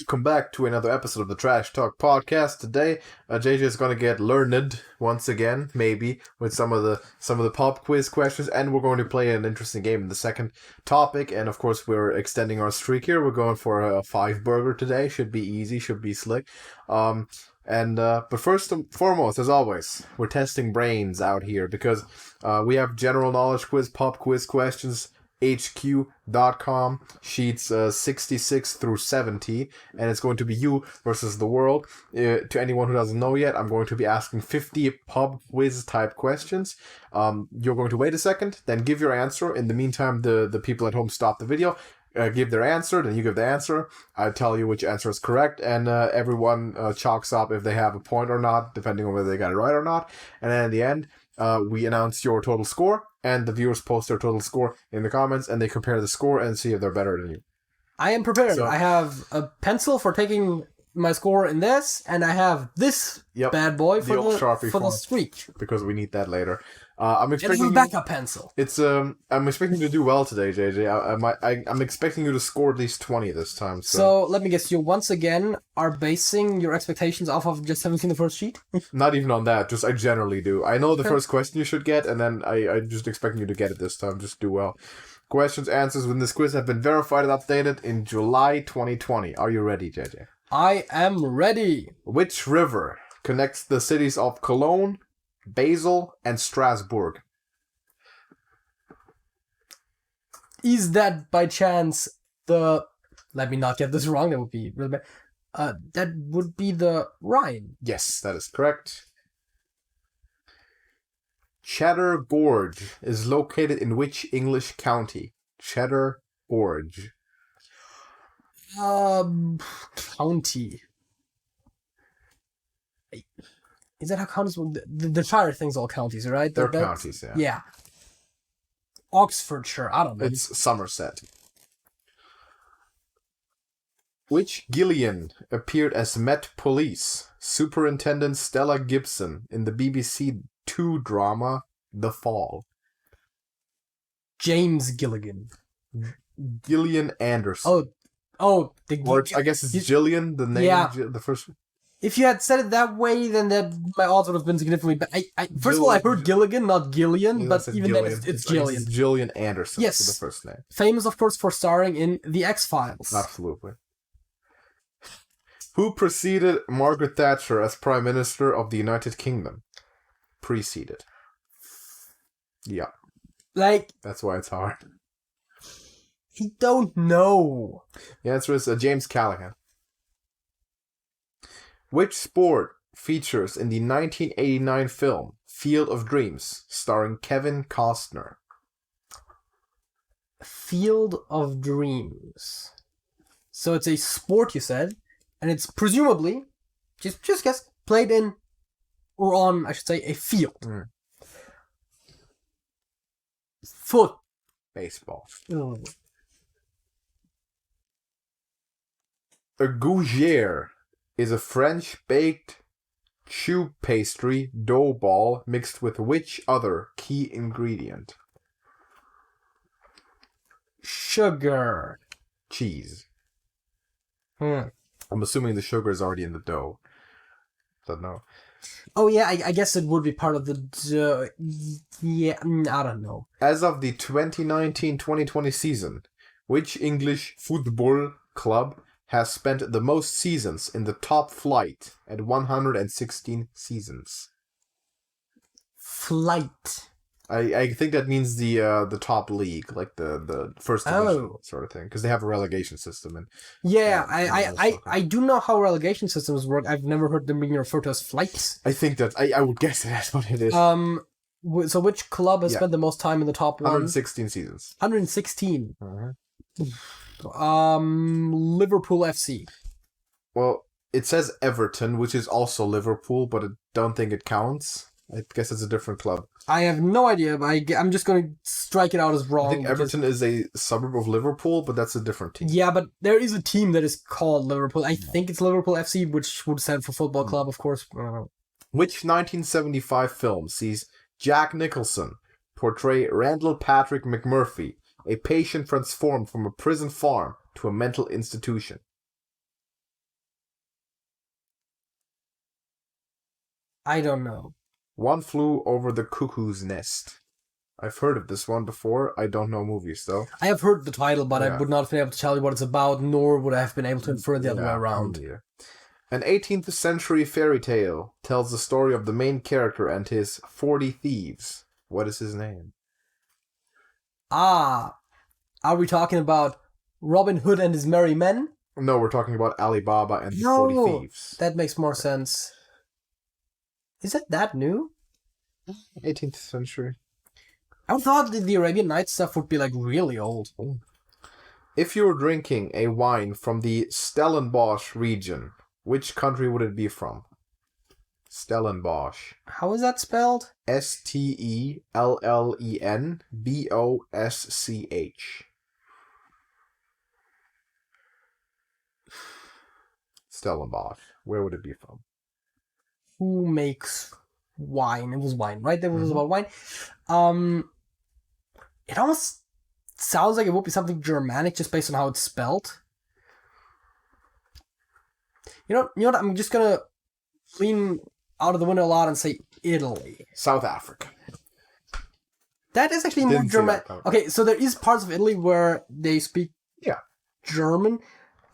Welcome back to another episode of the Trash Talk Podcast. Today, JJ is going to get learned once again, maybe with some of the pop quiz questions, and we're going to play an interesting game in the second topic. And of course, we're extending our streak here. We're going for a 5-burger today. Should be easy. Should be slick. But first and foremost, as always, we're testing brains out here because we have general knowledge quiz, pop quiz questions. HQ.com sheets 66 through 70, and it's going to be you versus the world. To anyone who doesn't know yet, I'm going to be asking 50 pub quiz type questions. You're going to wait a second, then give your answer. In the meantime, the people at home stop the video, give their answer, then you give the answer. I tell you which answer is correct, and everyone chalks up if they have a point or not, depending on whether they got it right or not. And then at the end, we announce your total score, and the viewers post their total score in the comments, and they compare the score and see if they're better than you. I am prepared. So, I have a pencil for taking my score in this, and I have this bad boy for the streak. Because we need that later. I'm expecting a backup pencil. I'm expecting you to do well today, JJ. I'm expecting you to score at least 20 this time. So let me guess, you once again are basing your expectations off of just having seen the first sheet? Not even on that. Just I generally do. I know the first question you should get, and then I'm just expecting you to get it this time. Just do well. Questions, answers within this quiz have been verified and updated in July 2020. Are you ready, JJ? I am ready. Which river connects the cities of Cologne, Basel, and Strasbourg? Is that by chance the... Let me not get this wrong, that would be really bad. That would be the Rhine. Yes, that is correct. Cheddar Gorge is located in which English county? Cheddar Gorge. County. Is that how counties work? The Shire thing's all counties, right? They're counties, yeah. Yeah. Oxfordshire, I don't know. It's Somerset. Which Gillian appeared as Met Police Superintendent Stella Gibson in the BBC Two drama The Fall? James Gilligan. Gillian Anderson. I guess it's Gillian, the name, yeah. The first. If you had said it that way, then my odds would have been significantly better. First of all, I heard Gilligan, not Gillian, but even Gillian. Then it's Gillian. It's Gillian Anderson. Yes. For the first name. Famous, of course, for starring in The X-Files. Absolutely. Who preceded Margaret Thatcher as Prime Minister of the United Kingdom? Preceded. Yeah. That's why it's hard. I don't know. The answer is James Callaghan. Which sport features in the 1989 film Field of Dreams, starring Kevin Costner? Field of Dreams. So it's a sport, you said, and it's presumably, just guess, played in, or on, I should say, a field. Foot. Baseball. Oh. A gougère is a French baked choux pastry dough ball mixed with which other key ingredient? Sugar. Cheese. I'm assuming the sugar is already in the dough. Don't know. Oh yeah, I guess it would be part of the yeah, I don't know. As of the 2019-2020 season, which English football club has spent the most seasons in the top flight at 116 seasons? Flight. I think that means the top league, like the first division sort of thing, because they have a relegation system. And yeah, I do know how relegation systems work. I've never heard them being referred to as flights. I think that I would guess that's what it is. So which club has spent the most time in the top 116 seasons. 116. Liverpool FC. Well, it says Everton, which is also Liverpool, but I don't think it counts. I guess it's a different club. I have no idea, but I'm just going to strike it out as wrong. I think Everton is a suburb of Liverpool, but that's a different team. Yeah, but there is a team that is called Liverpool. I think it's Liverpool FC, which would stand for football club, of course. Which 1975 film sees Jack Nicholson portray Randall Patrick McMurphy, a patient transformed from a prison farm to a mental institution? I don't know. One Flew Over the Cuckoo's Nest. I've heard of this one before. I don't know movies, though. I have heard the title, but I Yeah. would not have been able to tell you what it's about, nor would I have been able to infer the other way around. Yeah. An 18th century fairy tale tells the story of the main character and his 40 thieves. What is his name? Ah, are we talking about Robin Hood and his merry men? No, we're talking about Alibaba and the No, 40 Thieves. that makes more sense. Is it that new? 18th century. I thought the Arabian Nights stuff would be like really old. If you were drinking a wine from the Stellenbosch region, which country would it be from? Stellenbosch. How is that spelled? Stellenbosch. Stellenbosch. Where would it be from? Who makes wine? It was wine, right? That was about wine. It almost sounds like it would be something Germanic just based on how it's spelled. You know what? I'm just gonna lean out of the window a lot and say Italy. South Africa. That is actually more German. Okay, so there is parts of Italy where they speak German.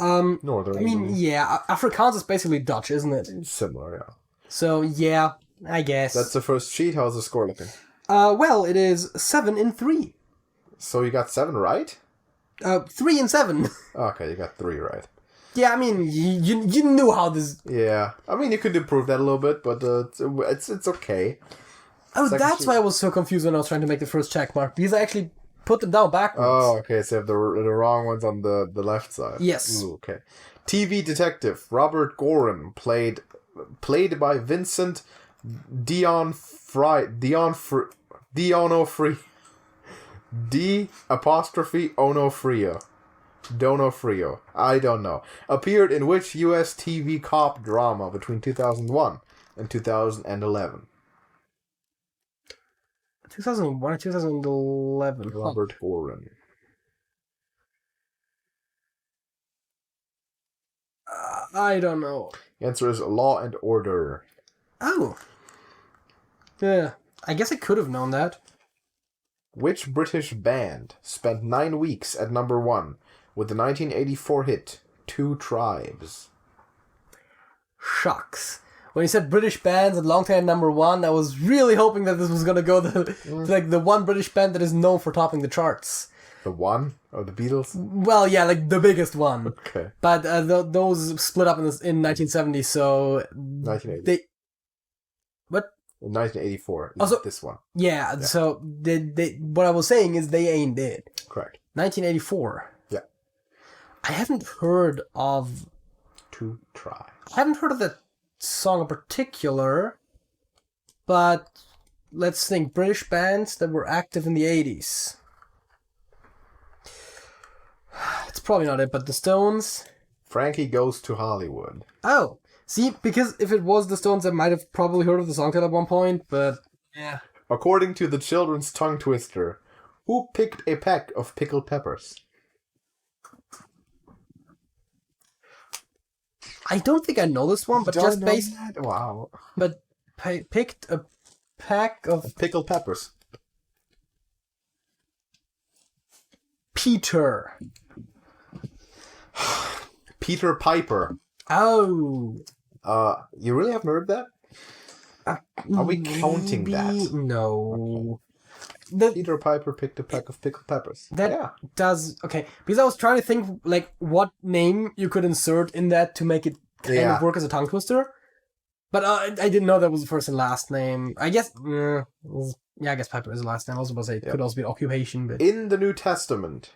Northern Italy. Yeah, Afrikaans is basically Dutch, isn't it? Similar, yeah. So, yeah, I guess. That's the first sheet. How's the score looking? Well, it is 7-3. So you got 7 right? 3 and 7. Okay, you got 3 right. Yeah, I mean, you knew how this... Yeah. I mean, you could improve that a little bit, but it's okay. Oh, that's why I was so confused when I was trying to make the first check mark, because I actually put them down backwards. Oh, okay, so you have the wrong ones on the left side. Yes. Ooh, okay. TV detective Robert Gorin, played by Vincent D'Onofrio. Donofrio. I don't know. Appeared in which U.S. TV cop drama between 2001 and 2011? 2001 or 2011? Robert Gorin. I don't know. The answer is Law and Order. Oh. Yeah, I guess I could have known that. Which British band spent 9 weeks at number 1 with the 1984 hit Two Tribes? Shucks. When you said British bands at long time number 1, I was really hoping that this was gonna go like the one British band that is known for topping the charts. The one? Or the Beatles? Well, yeah, like the biggest one. Okay. But those split up in 1970, so 1980. What? In 1984. Also, this one. Yeah, so they what I was saying is they ain't it. Correct. 1984. Yeah. I haven't heard of... Two Tribes. I haven't heard of that song in particular, but let's think. British bands that were active in the 80s. It's probably not it, but the Stones. Frankie Goes to Hollywood. Oh, see, because if it was the Stones, I might have probably heard of the song title at one point, but yeah. According to the children's tongue twister, who picked a peck of pickled peppers? I don't think I know this one, but just based... Wow. But picked a pack of... Pickled peppers. Peter. Peter Piper. Oh. You really haven't heard that? Are we counting that? No. Peter Piper picked a peck of pickled peppers. That does... Okay, because I was trying to think, like, what name you could insert in that to make it kind of work as a tongue twister. But I didn't know that was the first and last name. I guess... I guess Piper is the last name. I was about to say it could also be an occupation, but... In the New Testament,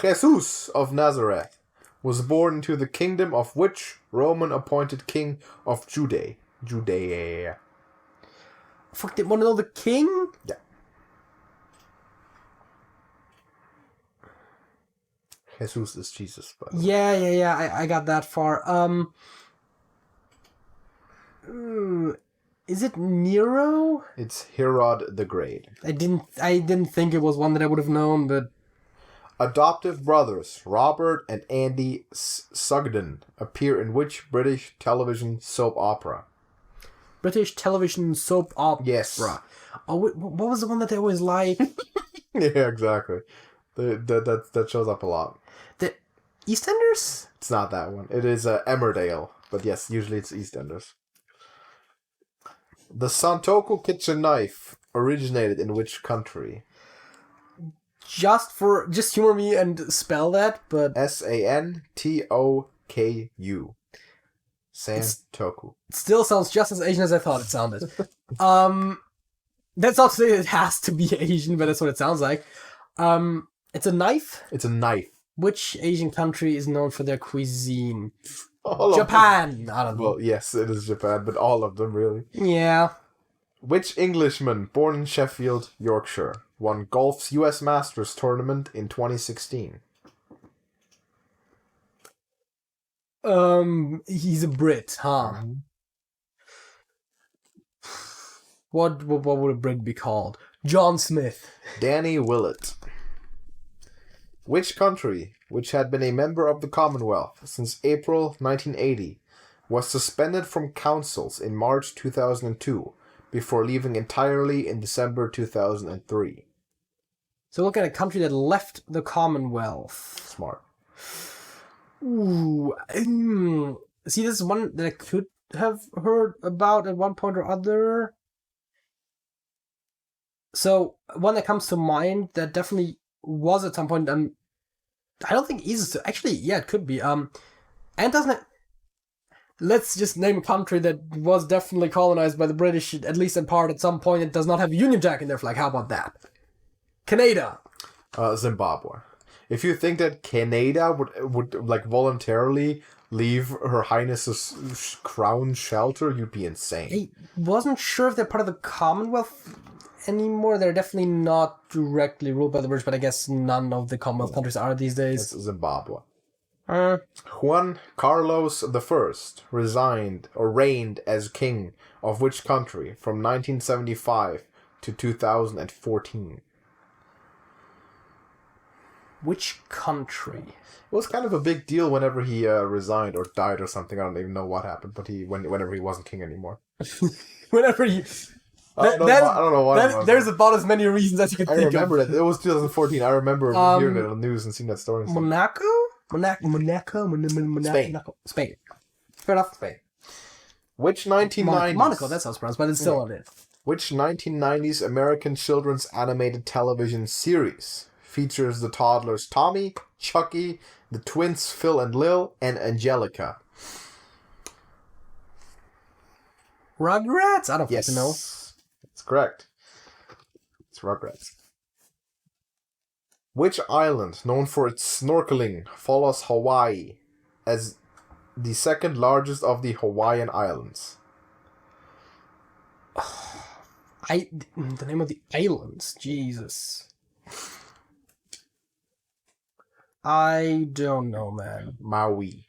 Jesus of Nazareth was born into the kingdom of which Roman appointed king of Judea? Fuck, did want to know the king? Yeah. Jesus is Jesus, but Yeah. I got that far. Is it Nero? it's Herod the Great. I didn't think it was one that I would have known, but Adoptive brothers Robert and Andy Sugden appear in which British television soap opera? British television soap opera. Yes. Oh, what was the one that they always like? Yeah, exactly. That shows up a lot. The EastEnders? It's not that one. It is Emmerdale. But yes, usually it's EastEnders. The Santoku kitchen knife originated in which country? Just humor me and spell that, but Santoku. Santoku. it still sounds just as Asian as I thought it sounded. That's not to say it has to be Asian, but that's what it sounds like. It's a knife. It's a knife. Which Asian country is known for their cuisine? All Japan. I don't know. Well, yes, it is Japan, but all of them really. Yeah. Which Englishman, born in Sheffield, Yorkshire, won golf's U.S. Masters tournament in 2016? He's a Brit, huh? Mm-hmm. What would a Brit be called? John Smith. Danny Willett. Which country, which had been a member of the Commonwealth since April 1980, was suspended from councils in March 2002 before leaving entirely in December 2003? So look at a country that left the Commonwealth. Smart. Ooh. See, this is one that I could have heard about at one point or other. So, one that comes to mind that definitely was at some point, I don't think easy to, actually, yeah, it could be, and doesn't it, let's just name a country that was definitely colonized by the British, at least in part at some point. It does not have a Union Jack in their flag. How about that? Canada. Zimbabwe. If you think that Canada would like voluntarily leave Her Highness's crown shelter, you'd be insane. I wasn't sure if they're part of the Commonwealth anymore. They're definitely not directly ruled by the British, but I guess none of the Commonwealth countries are these days. It's Zimbabwe. Juan Carlos I reigned as king of which country from 1975 to 2014? Which country? It was kind of a big deal whenever he resigned or died or something. I don't even know what happened, but whenever he wasn't king anymore. Whenever he... I don't know what. There's about as many reasons as you can think of. I remember that. It was 2014. I remember hearing it on the news and seeing that story. Monaco? Monaco? Spain. Fair enough. Spain. Which 1990s... Monaco, that sounds pronounced, but it's still not it. Which 1990s American children's animated television series features the toddlers Tommy, Chucky, the twins Phil and Lil, and Angelica? Rugrats? I don't fucking know. That's correct. It's Rugrats. Which island, known for its snorkeling, follows Hawaii as the second largest of the Hawaiian Islands? The name of the islands? Jesus. I don't know, man. Maui.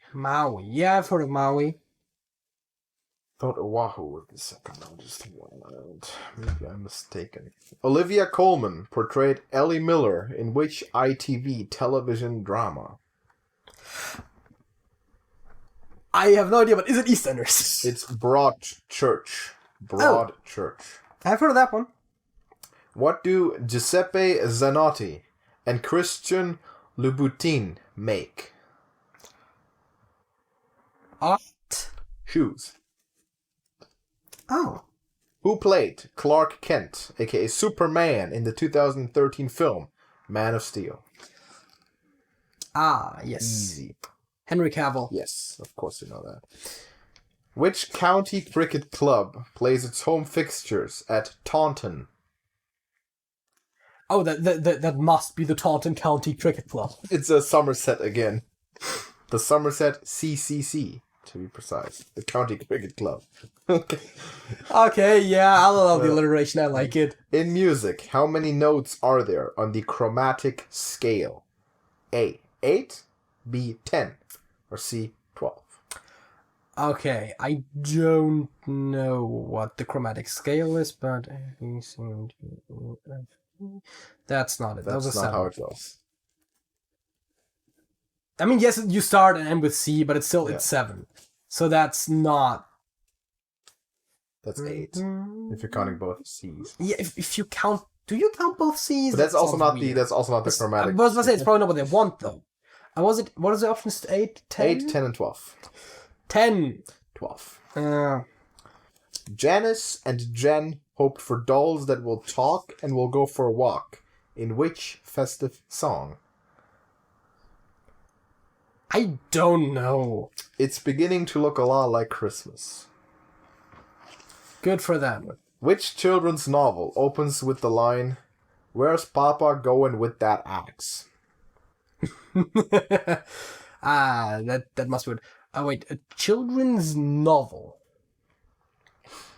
Yeah, I've heard of Maui. Thought Oahu was the second largest island. Maybe I'm mistaken. Olivia Colman portrayed Ellie Miller in which ITV television drama? I have no idea, but is it EastEnders? It's Broadchurch. Broadchurch. I've heard of that one. What do Giuseppe Zanotti and Christian Louboutin make? Art? Shoes. Oh. Who played Clark Kent, aka Superman, in the 2013 film Man of Steel? Ah, yes. Easy. Henry Cavill. Yes, of course you know that. Which county cricket club plays its home fixtures at Taunton? Oh, that must be the Taunton County Cricket Club. It's a Somerset again. The Somerset CCC, to be precise. The County Cricket Club. Okay, yeah, I love the alliteration. I like it. In music, how many notes are there on the chromatic scale? A, 8, B, 10, or C, 12? Okay, I don't know what the chromatic scale is, but that's not it. That's not how it goes. I mean, yes, you start and end with C, but it's still it's 7. So that's not That's 8. If you're counting both C's. Yeah, if you count... Do you count both C's? But that's also not the chromatic. I was going to say, it's probably not what they want, though. What is the options? 8, 10? 8, 10, and 12. 10. 12. Uh, Janice and Jen hoped for dolls that will talk and will go for a walk. In which festive song? I don't know. It's beginning to look a lot like Christmas. Good for them. Which children's novel opens with the line, "Where's Papa going with that axe?" That must be good. Wait, a children's novel?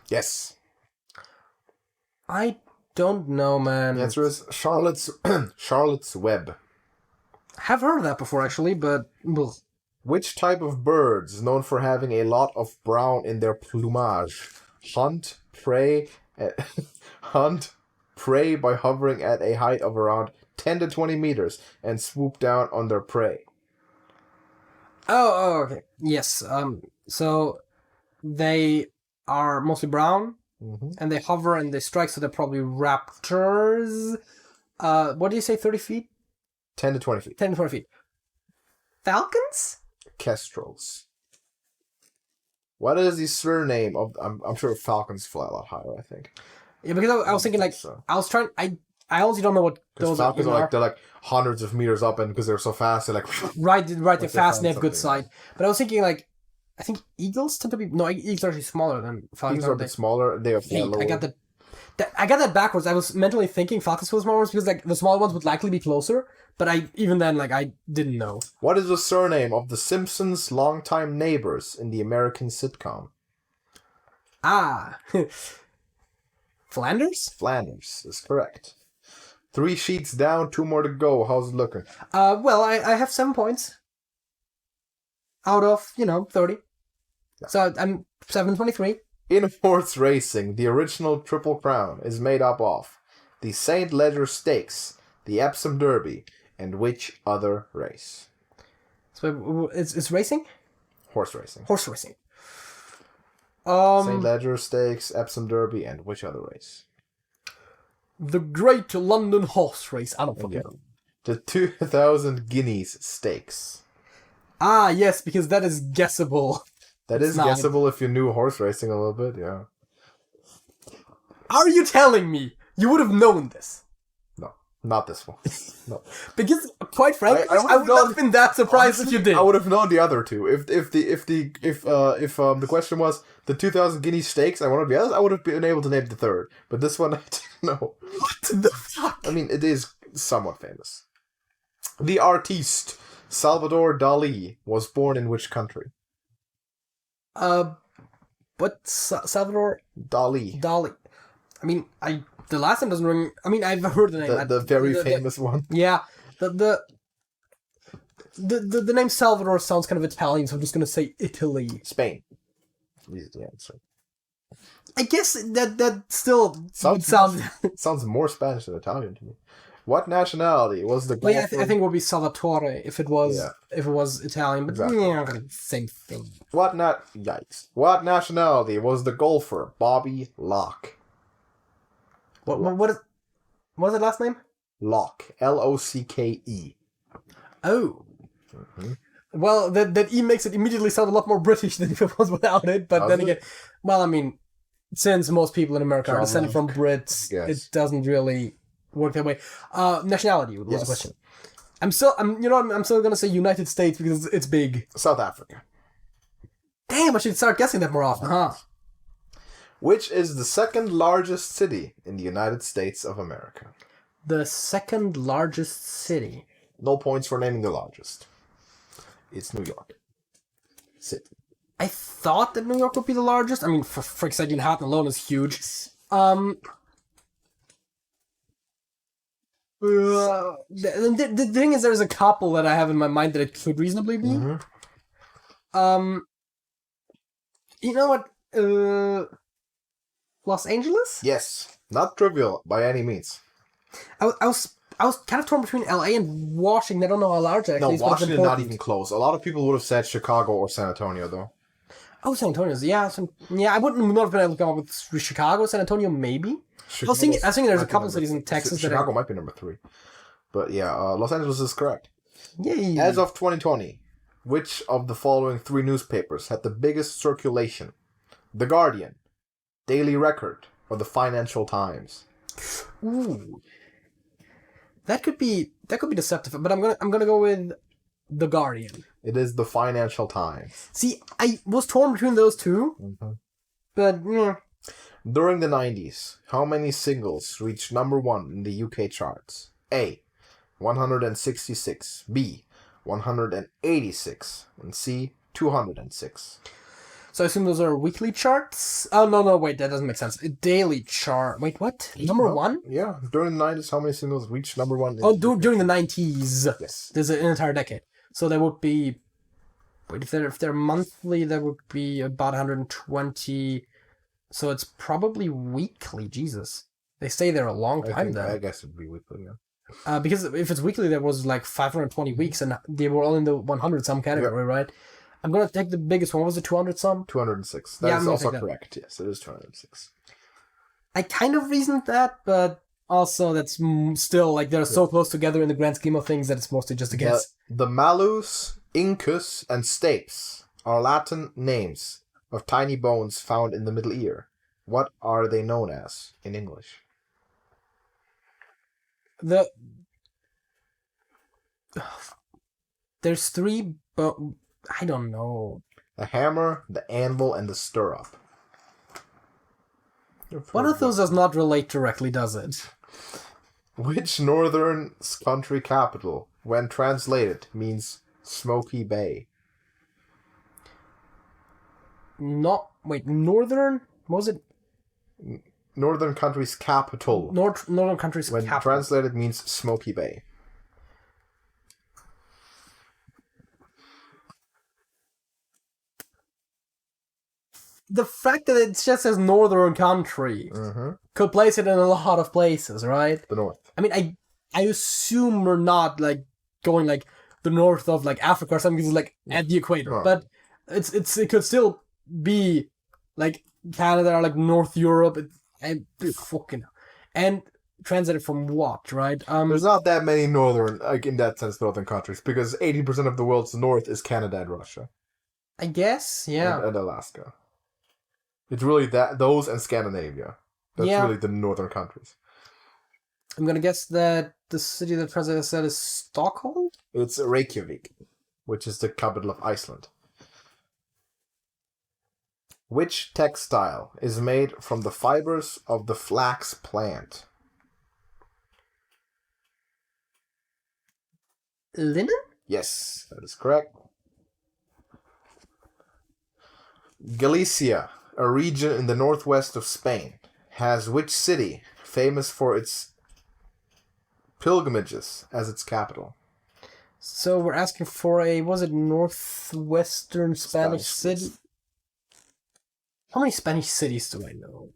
Yes. I don't know, man. The answer is Charlotte's Web. Have heard of that before, actually, but... Ugh. Which type of bird is known for having a lot of brown in their plumage? Hunt prey by hovering at a height of around 10 to 20 meters and swoop down on their prey. Oh, okay. Yes. So they are mostly brown, and they hover and they strike, so they're probably raptors. What do you say, 30 feet? 10 to 20 feet. 10 to 20 feet. Falcons? Kestrels. What is the surname of... I'm sure falcons fly a lot higher, I think. Yeah, because I was thinking, like... So. I was trying... I honestly don't know what those falcons are. They're like hundreds of meters up, and because they're so fast, they're like... Right, they're fast and they have good sight. But I was thinking, like... I think eagles tend to be... No, eagles are actually smaller than falcons. Eagles are a bit smaller. They are lower. I got that backwards. I was mentally thinking falcons were the smaller ones because, like, the smaller ones would likely be closer. But I didn't know. What is the surname of the Simpsons' longtime neighbors in the American sitcom? Flanders? Flanders is correct. 3 sheets down, 2 more to go. How's it looking? Well, I have 7 points. Out of, 30. Yeah. So I'm 723. In horse racing, the original Triple Crown is made up of the St. Leger Stakes, the Epsom Derby, and which other race? So it's racing? Horse racing. Horse racing. St. Leger Stakes, Epsom Derby, and which other race? The Great London Horse Race. I don't fucking know. The 2,000 Guineas Stakes. Yes, because that is guessable. That is guessable if you knew horse racing a little bit, yeah. Are you telling me you would have known this? No, not this one. No. Because, quite frankly, I would not have been that surprised if you did. I would have known the other two. If the question was the 2,000 Guinea Stakes, I wanted the others, I would have been able to name the third. But this one, I didn't know. What the fuck? I mean, it is somewhat famous. The artiste Salvador Dali was born in which country? Salvador Dali. I mean, the last name doesn't ring. I mean, I've heard the name. The very famous one. Yeah, the name Salvador sounds kind of Italian, so I'm just gonna say Italy. Spain. Easy to answer. I guess that still sounds more Spanish than Italian to me. What nationality was the golfer? Yeah, I think it would be Salvatore if it was Italian, but exactly. Same thing. What nationality was the golfer Bobby Locke? What is the last name? Locke. Locke. Oh. Mm-hmm. Well, that E makes it immediately sound a lot more British than if it was without it. But then again, well, I mean, since most people in America are descended from Brits, it doesn't really work that way. Nationality was the question. I'm still gonna say United States because it's big. South Africa. Damn, I should start guessing that more often, huh? Which is the second largest city in the United States of America? The second largest city. No points for naming the largest. It's New York City. I thought that New York would be the largest. I mean, for frick's sake, Manhattan alone is huge. The thing is, there's a couple that I have in my mind that it could reasonably be. Mm-hmm. You know what? Los Angeles? Yes, not trivial by any means. I was kind of torn between LA and Washington. I don't know how large it actually is. No, Washington not even close. A lot of people would have said Chicago or San Antonio, though. Oh, San Antonio's. Yeah, I wouldn't not have been able to come up with Chicago, San Antonio, maybe. I was thinking there's a couple cities in Texas that Chicago might be number 3. But yeah, Los Angeles is correct. Yay. As of 2020, which of the following 3 newspapers had the biggest circulation? The Guardian, Daily Record, or the Financial Times? Ooh. That could be deceptive, but I'm gonna go with The Guardian. It is the Financial Times. See, I was torn between those two, but yeah. During the 90s, how many singles reached number 1 in the UK charts? A. 166, B. 186, and C. 206. So I assume those are weekly charts? Oh, no, wait, that doesn't make sense. A daily chart. Wait, what? Number 1? Yeah, during the 90s, how many singles reached number 1? During the 90s. Yes. There's an entire decade. So there would be... Wait, if they're monthly, there would be about 120... So it's probably weekly, Jesus. They stay there a long time then. I guess it'd be weekly, yeah. Because if it's weekly, there was like 520 weeks, and they were all in the 100-some category, right? I'm going to take the biggest one. Was it 200-some? 206. That is also correct. Yes, it is 206. I kind of reasoned that, but also that's still, like, they're so close together in the grand scheme of things that it's mostly just a guess. The Malus, Incus, and Stapes are Latin names of tiny bones found in the middle ear. What are they known as in English? There's 3, but I don't know. The hammer, the anvil, and the stirrup. One of those does not relate directly, does it? Which northern country capital, when translated, means Smoky Bay? Northern? What was it? Northern country's capital. Northern country's when capital. Translated means Smoky Bay. The fact that it just says northern country could place it in a lot of places, right? The north. I mean, I assume we're not like going like the north of like Africa or something because it's like at the equator, but it could still be like Canada or like North Europe. And translated from what, right? There's not that many northern, like in that sense, northern countries because 80% of the world's north is Canada and Russia. I guess, yeah. And Alaska. It's really those and Scandinavia. That's really the northern countries. I'm gonna guess that the city that translated said is Stockholm? It's Reykjavik, which is the capital of Iceland. Which textile is made from the fibers of the flax plant? Linen? Yes, that is correct. Galicia, a region in the northwest of Spain, has which city famous for its pilgrimages as its capital? So we're asking for was it northwestern Spanish city? How many Spanish cities do I know?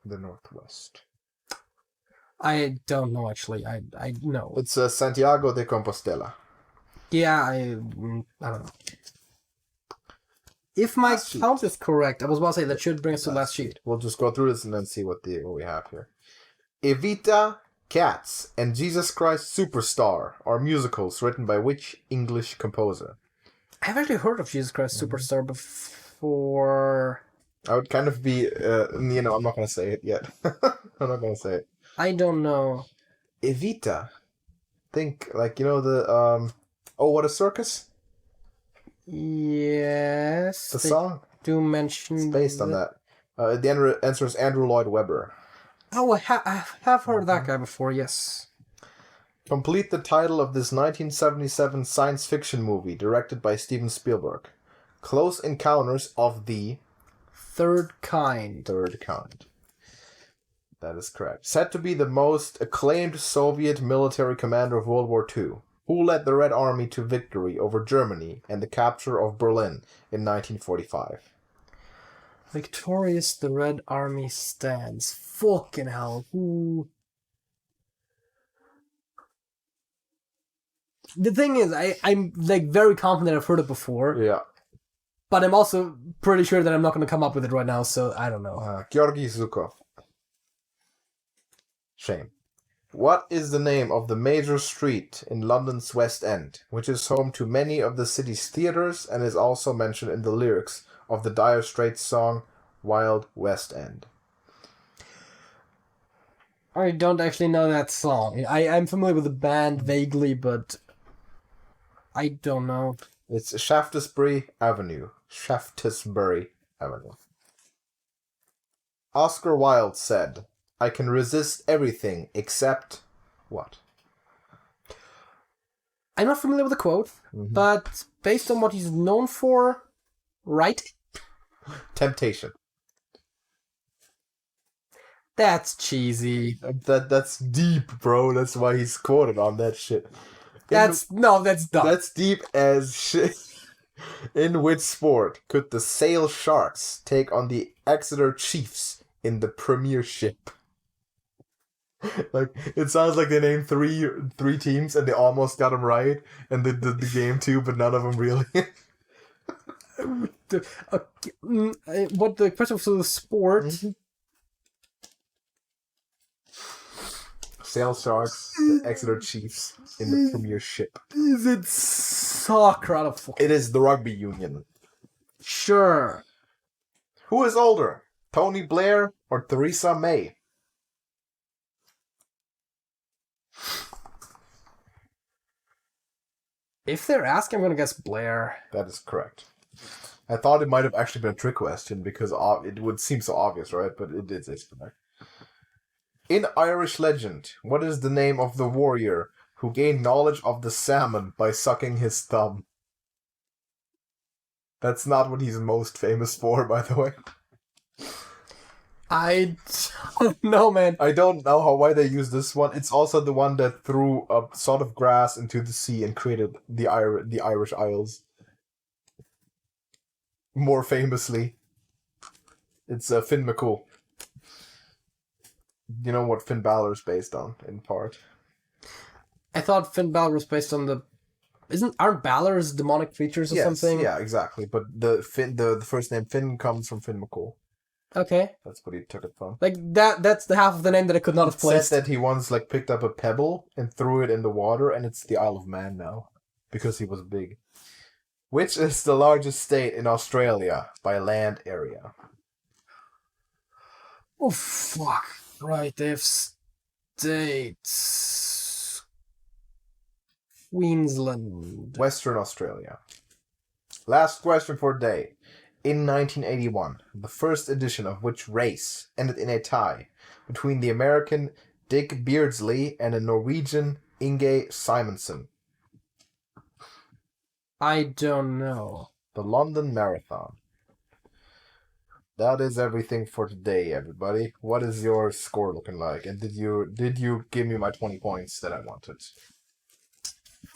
The northwest. I don't know, actually. I know. It's Santiago de Compostela. Yeah, I don't know. If my count is correct, I was about to say that should bring us to the last sheet. We'll just go through this and then see what we have here. Evita, Cats, and Jesus Christ Superstar are musicals written by which English composer? I've actually heard of Jesus Christ Superstar before. I would kind of be, I'm not going to say it yet. I'm not going to say it. I don't know. Evita. Think, the, Oh, What a Circus? Yes. The song? Do mention... It's based on that. The answer is Andrew Lloyd Webber. Oh, I have heard of that guy before, yes. Complete the title of this 1977 science fiction movie directed by Steven Spielberg. Close Encounters of the... Third Kind. Third Kind. That is correct. Said to be the most acclaimed Soviet military commander of World War II, who led the Red Army to victory over Germany and the capture of Berlin in 1945. Victorious the Red Army stands. Fucking hell. Ooh. The thing is, I'm like very confident I've heard it before. Yeah. but I'm also pretty sure that I'm not going to come up with it right now, so I don't know. Georgy Zukov. Shame. What is the name of the major street in London's West End, which is home to many of the city's theatres and is also mentioned in the lyrics of the Dire Straits song Wild West End? I don't actually know that song. I'm familiar with the band vaguely, but I don't know. It's Shaftesbury Avenue. Shaftesbury Avenue. Oscar Wilde said, "I can resist everything except..." what? I'm not familiar with the quote, but based on what he's known for, writing? Temptation. That's cheesy. That's deep, bro. That's why he's quoted on that shit. That's dumb. That's deep as shit. In which sport could the Sale Sharks take on the Exeter Chiefs in the Premiership? Like, it sounds like they named three teams and they almost got them right, and they did the game too, but none of them really. What the question was the sport? Sale Sharks, the Exeter Chiefs in the Premiership. Is it soccer? Out of It is the rugby union. Sure. Who is older, Tony Blair or Theresa May? If they're asking, I'm gonna guess Blair. That is correct. I thought it might have actually been a trick question because it would seem so obvious, right? But it is correct. In Irish legend, what is the name of the warrior who gained knowledge of the salmon by sucking his thumb? That's not what he's most famous for, by the way. I don't know, man. I don't know why they use this one. It's also the one that threw a sod of grass into the sea and created the Irish Isles. More famously, it's Finn McCool. You know what Finn Balor's based on, in part. I thought Finn Balor was based on the... Aren't Balor's demonic creatures or something? Yeah, exactly. But the first name Finn comes from Finn McCool. Okay. That's what he took it from. Like, that's the half of the name that I could not have placed. Said that he once, picked up a pebble and threw it in the water, and it's the Isle of Man now. Because he was big. Which is the largest state in Australia by land area? Oh, fuck. Right, they have states. Queensland. Western Australia. Last question for today. In 1981, the first edition of which race ended in a tie between the American Dick Beardsley and a Norwegian Inge Simonsen? I don't know. The London Marathon. That is everything for today, everybody. What is your score looking like? And did you give me my 20 points that I wanted?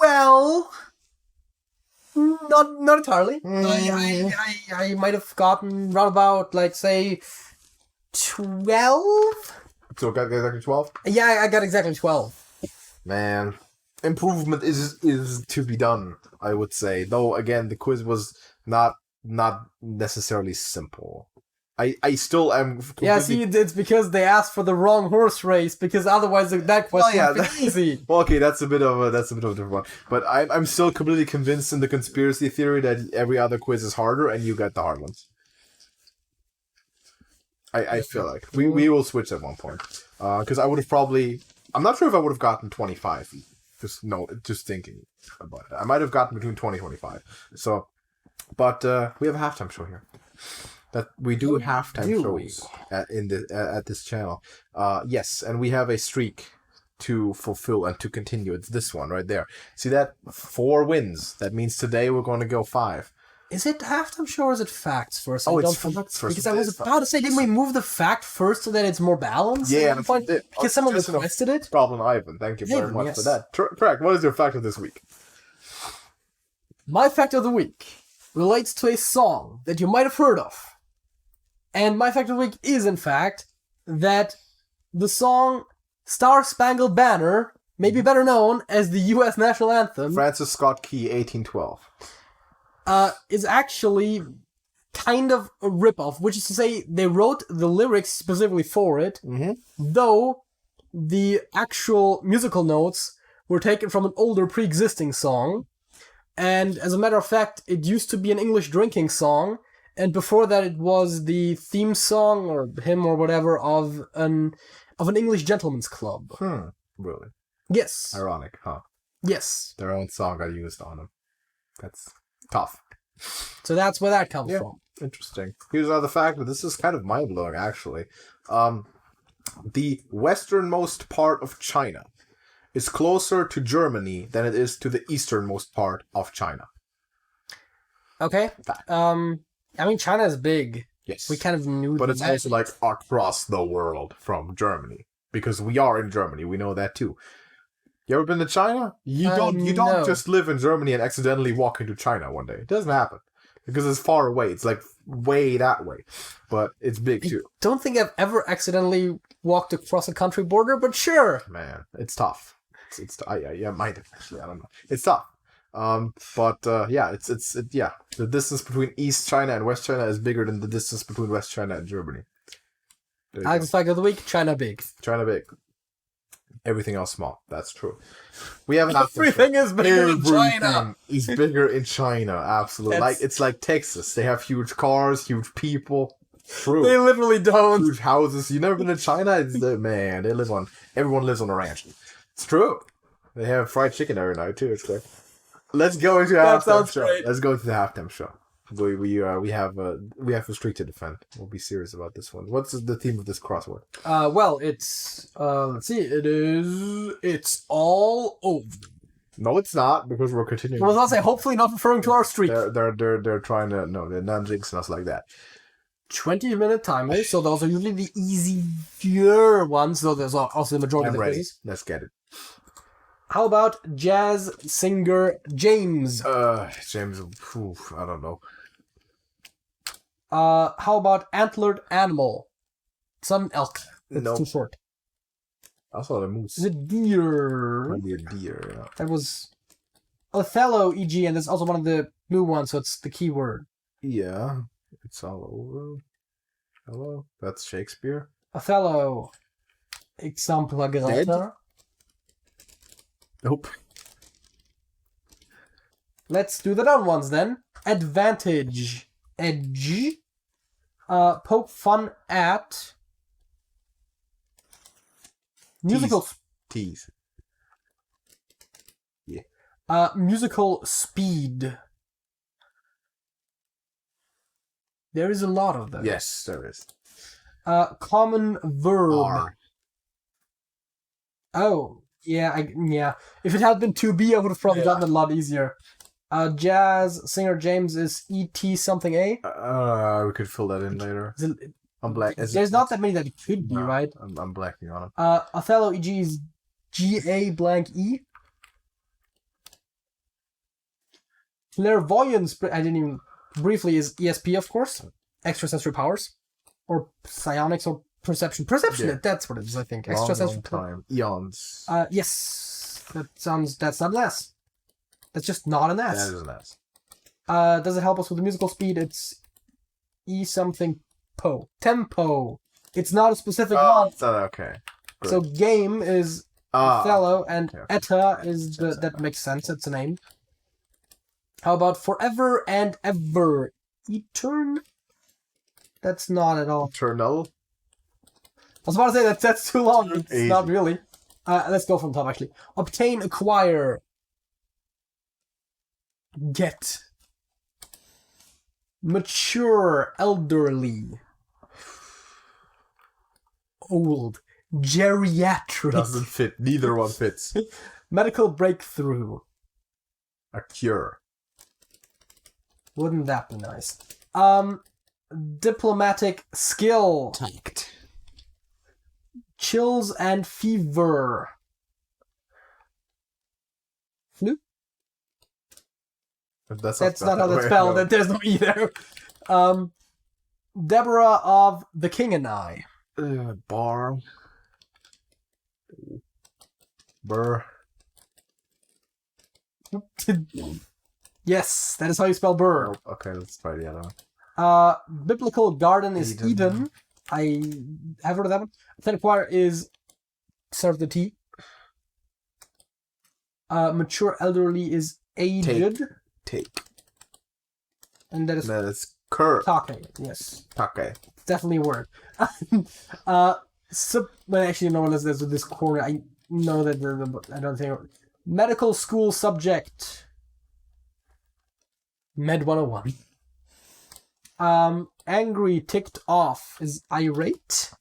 Well, not entirely. I might have gotten round about, say, 12? So got exactly 12? Yeah, I got exactly 12. Man, improvement is to be done, I would say. Though, again, the quiz was not necessarily simple. I still am completely... Yeah, see, it's because they asked for the wrong horse race, because otherwise that question would be easy. Well, okay, that's a bit of a different one. But I'm still completely convinced in the conspiracy theory that every other quiz is harder and you get the hard ones. I feel like we will switch at one point. Because I would have probably... I'm not sure if I would have gotten 25. Just thinking about it. I might have gotten between 20 and 25. So, but we have a halftime show here. That we do halftime shows at this channel. Yes, and we have a streak to fulfill and to continue. It's this one right there. See that? 4 wins. That means today we're going to go 5. Is it halftime show or is it facts first? It's facts first. Because I was about to say, didn't we move the fact first so that it's more balanced? Yeah, because someone requested it. Problem, Ivan. Thank you very much for that. Correct. What is your fact of this week? My fact of the week relates to a song that you might have heard of. And my fact of the week is, in fact, that the song Star Spangled Banner, maybe better known as the U.S. National Anthem... Francis Scott Key, 1812. Is actually kind of a ripoff, which is to say they wrote the lyrics specifically for it, though the actual musical notes were taken from an older pre-existing song. And as a matter of fact, it used to be an English drinking song, and before that it was the theme song or hymn or whatever of an English gentleman's club. Really? Yes. Ironic, huh? Yes. Their own song got used on them. That's tough. So that's where that comes from. Interesting. Here's another fact, but this is kind of mind-blowing, actually. The westernmost part of China is closer to Germany than it is to the easternmost part of China. Okay. I mean, China is big. Yes. We kind of knew but that. It's also like across the world from Germany. Because we are in Germany, we know that too. You ever been to China? You don't just live in Germany and accidentally walk into China one day. It doesn't happen. Because it's far away. It's like way that way. But it's big too. I don't think I've ever accidentally walked across a country border, but sure. Man, it's tough. Yeah, might have actually. I don't know. It's tough. The distance between East China and West China is bigger than the distance between West China and Germany. Alex fact of the week: China big. China big. Everything else small. That's true. We have everything is bigger in China. Is bigger in China. Absolutely. It's like Texas. They have huge cars, huge people. True. They literally don't. Huge houses. You never been to China? Everyone lives on a ranch. It's true. They have fried chicken every night too. It's like, let's go into halftime show. Great. Let's go into the halftime show. We have a streak to defend. We'll be serious about this one. What's the theme of this crossword? Well, it's let's see. It's all over. No, it's not, because we're continuing. I was gonna say, hopefully not referring to our streak. They're trying to they're not jinxing us like that. 20-minute timer, so those are usually the easier ones, though there's also the majority I'm of the ready. quizzes. Let's get it. How about jazz singer James? James, I don't know. How about antlered animal? It's not an elk. It's too short. I saw the moose. It's a deer. Maybe a deer, yeah. That was Othello, e.g., and there's also one of the blue ones, so it's the key word. Yeah, it's all over. Hello? That's Shakespeare? Othello. Exemplar Greta. Nope. Let's do the done ones then. Advantage. Edge. Poke fun at. Musical. Tease. Yeah. Musical speed. There is a lot of them. Yes, there is. Common verb. R. Oh. Yeah. If it had been 2B, I would have probably gotten it a lot easier. Jazz singer James is E.T. something A. We could fill that in later. I'm black. There's not that many that it could be, right? I'm blacking on him. Othello, E.G. is G.A. blank E. Clairvoyance, I didn't even... Briefly, is ESP, of course. Extrasensory powers. Or psionics or perception. Perception, yeah. That's what it is, I think. Long time. Eons. Yes. That's not an S. That's just not an S. That is an S. Does it help us with the musical speed? It's E something po. Tempo. It's not a specific one. It's not okay. Good. So game is Othello, and okay. Etta is that makes sense. It's a name. How about forever and ever? Etern? That's not at all. Eternal? I was about to say that's too long. It's Easy. Not really. Let's go from top, actually. Obtain, acquire. Get. Mature, elderly. Old. Geriatric. Doesn't fit. Neither one fits. Medical breakthrough. A cure. Wouldn't that be nice? Diplomatic skill. Tact. Chills and fever. Flu? That's not how that's spelled. No. There's no E there. Deborah of The King and I. Bar. Burr. Yes, that is how you spell burr. Nope. Okay, let's try the other one. Biblical Garden is Eden. I have heard of that one. Athletic Choir is Serve the Tea. Mature Elderly is Aged. Take. And that is Cur. Take, yes. Take. It's definitely a word. But actually, no one there's this corner. I know that I don't think. Medical school subject. Med 101. Angry, ticked off is irate.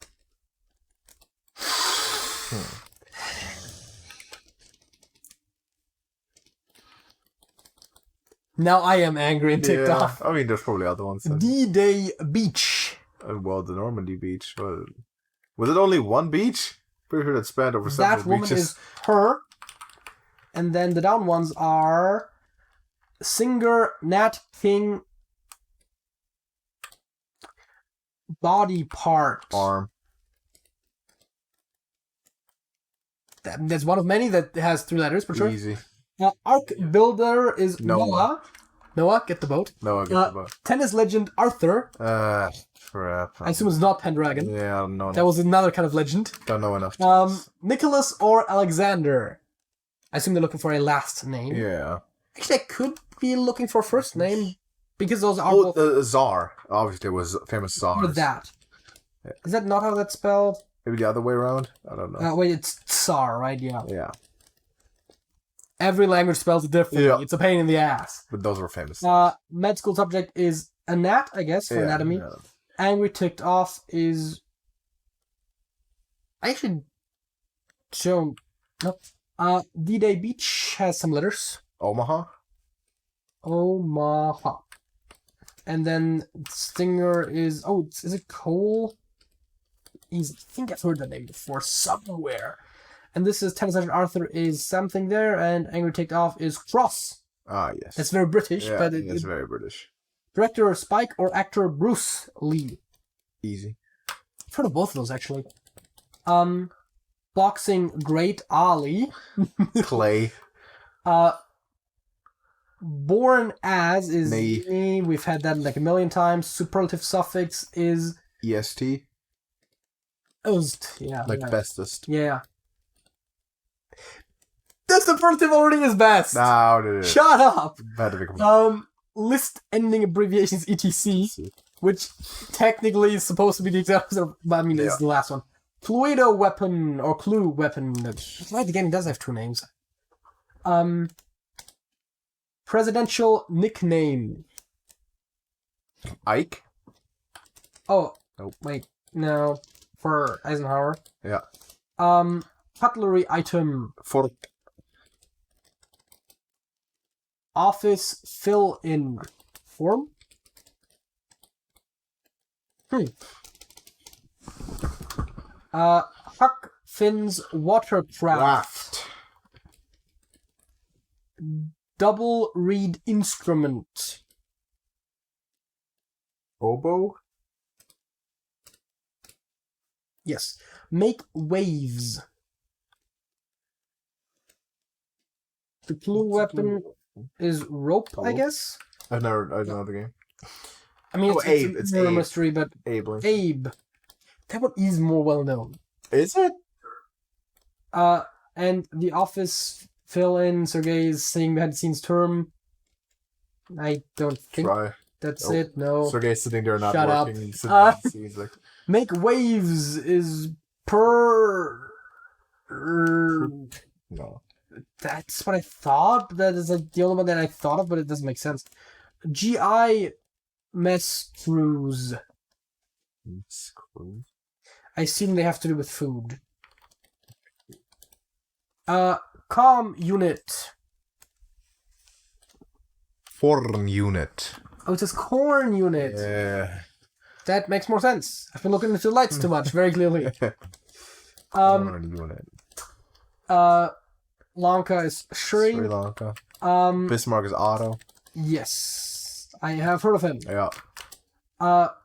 Now I am angry and ticked off. I mean, there's probably other ones. D-Day Beach. Well, the Normandy beach. Well, was it only one beach? Pretty sure that spanned over several beaches. That woman is her. And then the down ones are Singer, Nat King, Body Part. Arm. That's one of many that has 3 letters, for sure. Easy. Ark Builder is Noah. Noah, get the boat. Noah, get the boat. Tennis legend Arthur. Crap. I assume it's not Pendragon. Yeah, I don't know. That was another kind of legend. Don't know enough. Nicholas or Alexander. I assume they're looking for a last name. Yeah. Actually, I could be looking for first name because those are both... Tsar. Obviously, it was famous Tsar. Or that. Yeah. Is that not how that's spelled? Maybe the other way around? I don't know. Wait, it's Tsar, right? Yeah. Yeah. Every language spells it differently. Yeah. It's a pain in the ass. But those were famous. Med school subject is Anat, I guess, for anatomy. Yeah. Angry, ticked off is... I actually don't... Nope. D-Day Beach has some letters. Omaha. And then Stinger is... Oh, is it Cole? I think I've heard that name before somewhere. And this is Tennis Legend Arthur is something there, and Angry Ticked Off is Cross. Ah, yes. That's very British. Yeah, but it's very British. Director Spike or actor Bruce Lee? Easy. I've heard of both of those, actually. Boxing Great Ali. Clay. Born as is me. We've had that like a million times. Superlative suffix is... EST. Yeah. Like bestest. Yeah. The superlative already is best. No, no. Shut up. Bad list ending abbreviations etc, which technically is supposed to be the example, but I mean it's the last one. Cluedo weapon or clue weapon. Right, the game does have 2 names. Presidential nickname. Ike. Oh. Nope. Wait. No. For Eisenhower. Yeah. Cutlery item. Fork. Office fill-in form. Huck Finn's watercraft. Double reed instrument. Oboe. Yes. Make waves. The clue weapon is rope, I guess. I don't know the game. I mean, it's a mystery, but Abe. That one is more well known. Is it? And the Office fill-in Sergei's sitting behind the scenes term. I don't think that's it. No. Sergei's sitting there not Shut working. Up. He's like... Make waves is per. No. That's what I thought. That is like the only one that I thought of, but it doesn't make sense. GI mess crews. I assume they have to do with food. Com unit. Corn unit. Oh, it says corn unit. Yeah. That makes more sense. I've been looking into the lights too much, very clearly. Corn unit. Lanka is Sri Lanka. Bismarck is Otto. Yes. I have heard of him. Yeah.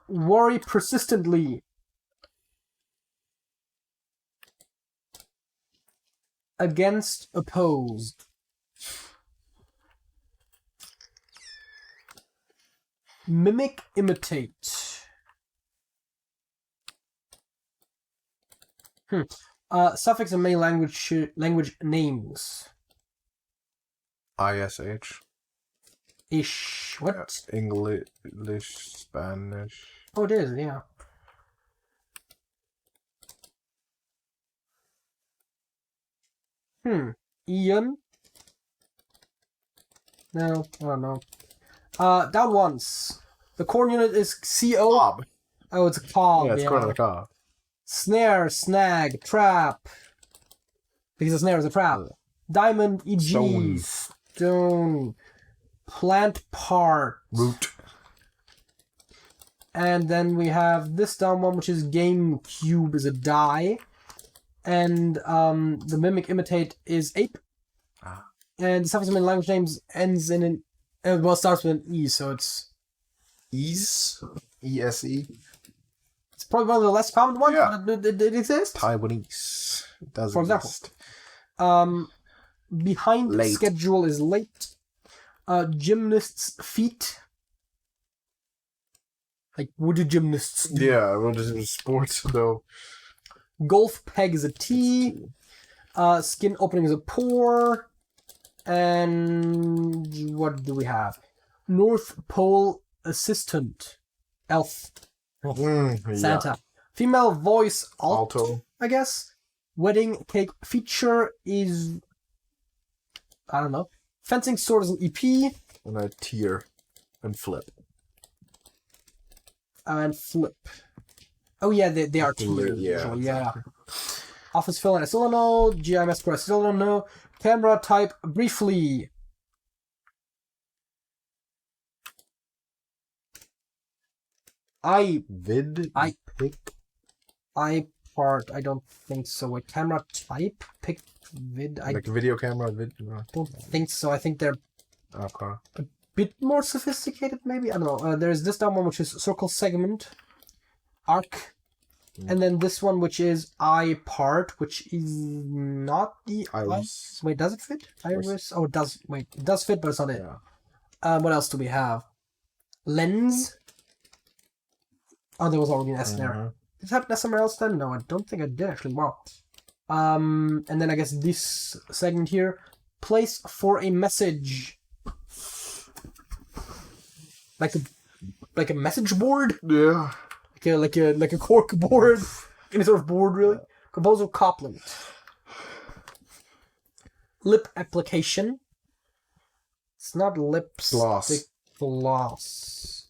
Worry persistently. Against opposed. Mimic, imitate. Suffix and main language names. ISH. Ish. What? English, Spanish. Oh, it is, yeah. Ian? No, I don't know. Down once. The corn unit is CO. Cob. Oh, it's a cob. Yeah, it's corn on the cob. Snare, snag, trap. Because a snare is a trap. Diamond, e.g. Stone. Plant part. Root. And then we have this down one, which is GameCube, is a die. And the Mimic Imitate is ape. And the suffix in language names ends in an... well, starts with an E, so it's... Ease? E-S-E? It's probably one of the less common ones, Yeah. but it exists. Taiwanese. It does For example. exist. Behind Late. schedule is late. Gymnast's feet. Like, what do gymnasts do? Yeah, well, this is sports, though. Golf peg is a T. Skin opening is a pore. And what do we have? North Pole assistant. Elf. Santa. Yeah. Female voice Alto. I guess. Wedding cake feature is... I don't know. Fencing sword is an EP. And a tier. And flip. And flip. Oh yeah, they are tiers. Yeah. Yeah. Office fill in, I still don't know. GIMS Pro, I still don't know. Camera type, briefly. Vid? Pick? part, I don't think so. Wait, camera type? Pick vid? I Like video camera? don't think so. I think they're Okay. bit more sophisticated, maybe? I don't know. There's this down one, which is circle segment, arc, and then this one, which is eye part, which is not the Iris. Wait, does it fit? Iris? Oh, it does. Wait, it does fit, but it's not it. Yeah. What else do we have? Lens. Oh, there was already an S there. Did it have an S somewhere else then? No, I don't think I did actually. Wow. And then I guess this segment here. Place for a message. Like a message board? Yeah. Like a cork board? Any sort of board, really? Composer Copland. Lip application. It's not lipstick. Gloss. Gloss.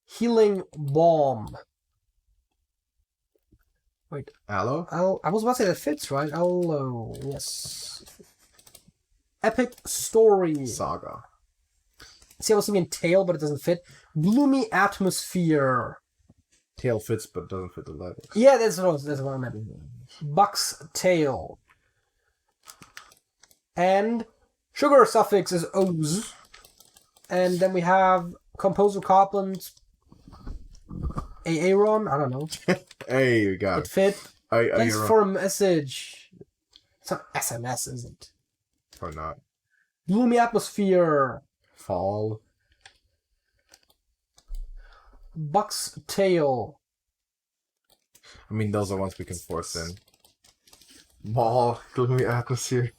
Healing balm. Wait. Aloe? I was about to say that fits, right? Aloe. Yes. Epic story. Saga. See, I was thinking tail, but it doesn't fit. Gloomy atmosphere. Tail fits, but doesn't fit the letters. Yeah, that's what I meant. Buck's tail. And sugar suffix is O's. And then we have Composer Copland. Aaron? I don't know. Hey, you got It fit. Thanks Aaron. for a message. It's not SMS, is it? Or not. Gloomy atmosphere. Fall. Buck's tail. I mean, those are ones we can force in. Mall. Gloomy atmosphere.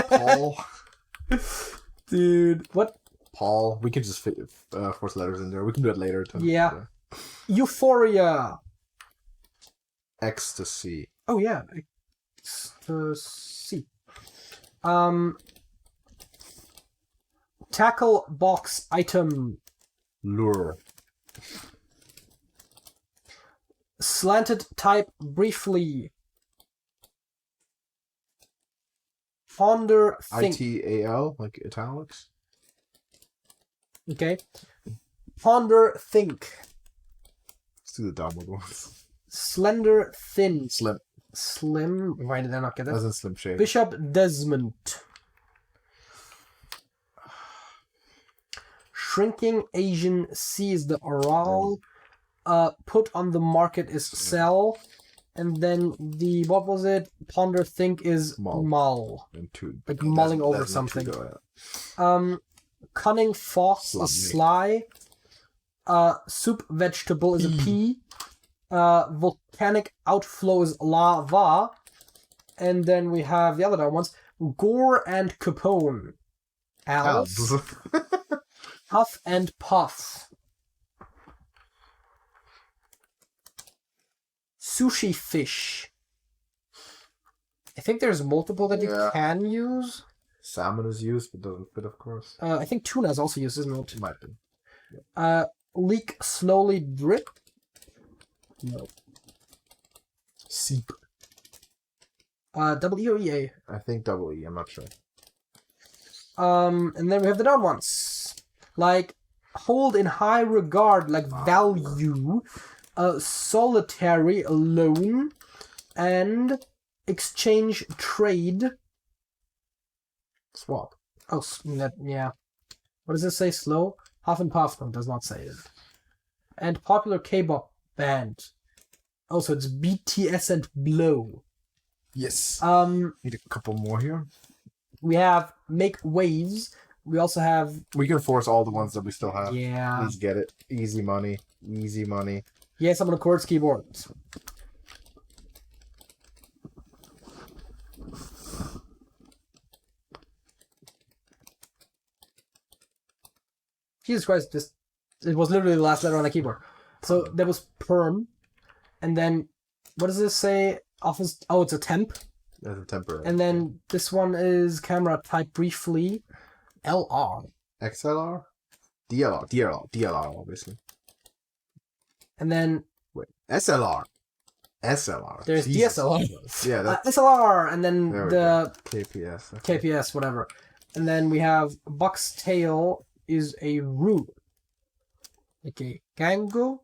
Paul. Dude, what? Paul. We can just fit force letters in there. We can do it later. Yeah. Euphoria. Ecstasy. Oh yeah. Ecstasy. Tackle box item. Lure. Slanted type briefly. Ponder think. ITAL, like italics. Okay. Ponder think. Let's do the downward ones. Slender thin. Slim. Slim. Why did I not get that? As in slim shade. Bishop Desmond. Shrinking Asian sees the oral. Put on the market is sell. And then the, what was it? Ponder think is Mull. mull. And two. Like mulling over Desmond something. two, Cunning fox is sly. Soup vegetable is a pea. Volcanic outflow is lava. And then we have the other dumb ones. Gore and Capone. Owls. Huff and Puff. Sushi fish. I think there's multiple that you can use. Salmon is used, but doesn't fit, of course. I think tuna is also used, isn't it? It might be. Leak slowly drip. No. Seep. Double E or EA? I think double E, I'm not sure. And then we have the down ones. Like, hold in high regard, like value, solitary, alone, and exchange trade. Swap. Oh, yeah. What does this say? Slow? Huff and Puff. No, it does not say it. And popular K-pop band. Oh, so it's BTS and Blow. Yes. Need a couple more here. We have Make Waves. We also have... We can force all the ones that we still have. Yeah. Please get it. Easy money. Easy money. Yes, I'm on a quartz keyboard. Jesus Christ, it was literally the last letter on the keyboard. So there was perm, and then what does this say? Office. Oh, it's a temp. That's a temporary. And then this one is camera type briefly, LR. XLR, DLR, obviously. And then wait, SLR. There's Jesus. DSLR. Yeah, that's SLR, and then the KPS. Okay. KPS, whatever. And then we have Buck's tail is a root. Like a kangaroo?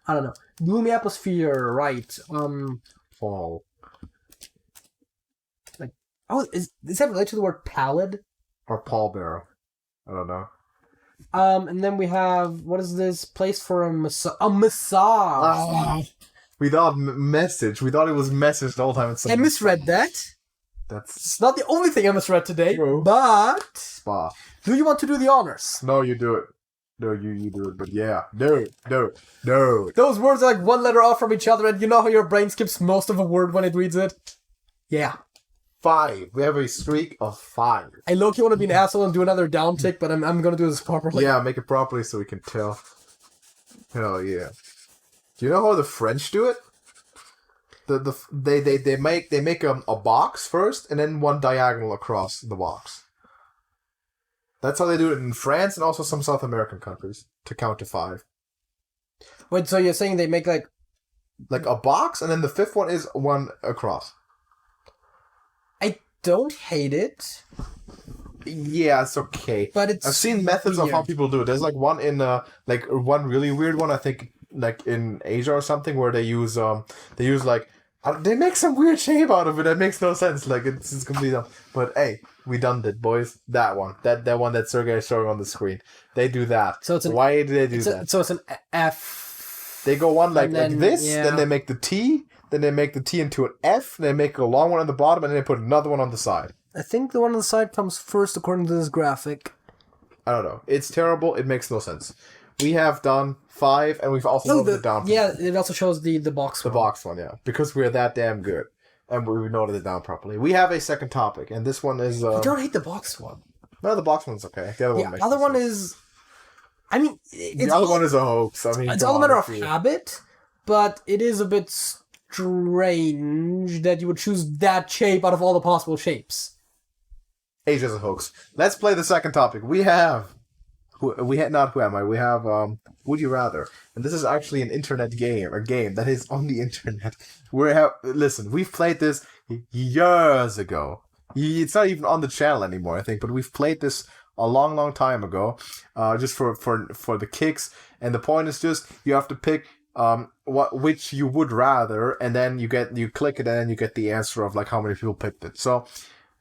I don't know. Gloomy atmosphere, right. Fall. Like, oh, is that related to the word pallid? Or pallbearer. I don't know. And then we have, what is this? Place for a massage. A massage! We thought message. We thought it was message the whole time. I misread that. It's not the only thing I misread today, True. but... Spa. Do you want to do the honors? No, you do it. No, you do it, but yeah. No. Those words are like one letter off from each other, and you know how your brain skips most of a word when it reads it? Yeah. 5. We have a streak of 5. I low-key want to be an asshole and do another down tick, but I'm going to do this properly. Yeah, make it properly so we can tell. Hell yeah. Do you know how the French do it? They make a box first and then one diagonal across the box. That's how they do it in France and also some South American countries to count to 5. Wait, so you're saying they make like a box and then the 5th one is one across? I don't hate it. Yeah, it's okay. But I've seen methods of how people do it. There's like one in one really weird one, I think, like in Asia or something, where they use they make some weird shape out of it that makes no sense. Like it's completely dumb. But hey, we done it, boys. That one that Sergey is showing on the screen. They do that. So why do they do that? So it's an F. They go one like this, then they make the T, then they make the T into an F, then they make a long one on the bottom, and then they put another one on the side. I think the one on the side comes first according to this graphic. I don't know. It's terrible. It makes no sense. We have done 5, and we've also noted it down. Yeah, it also shows the box one. The box one, yeah. Because we're that damn good. And we noted it down properly. We have a second topic, and this one is... I don't hate the box one. No, the box one's okay. The other one is... I mean... The other one is a hoax. I mean, it's all a matter of habit, but it is a bit strange that you would choose that shape out of all the possible shapes. Asia's a hoax. Let's play the second topic. We have... We have Would You Rather, and this is actually an internet game, a game that is on the internet. Listen, we've played this years ago. It's not even on the channel anymore, I think, but we've played this a long time ago, just for the kicks. And the point is just you have to pick which you would rather, and then you click it, and then you get the answer of like how many people picked it. So.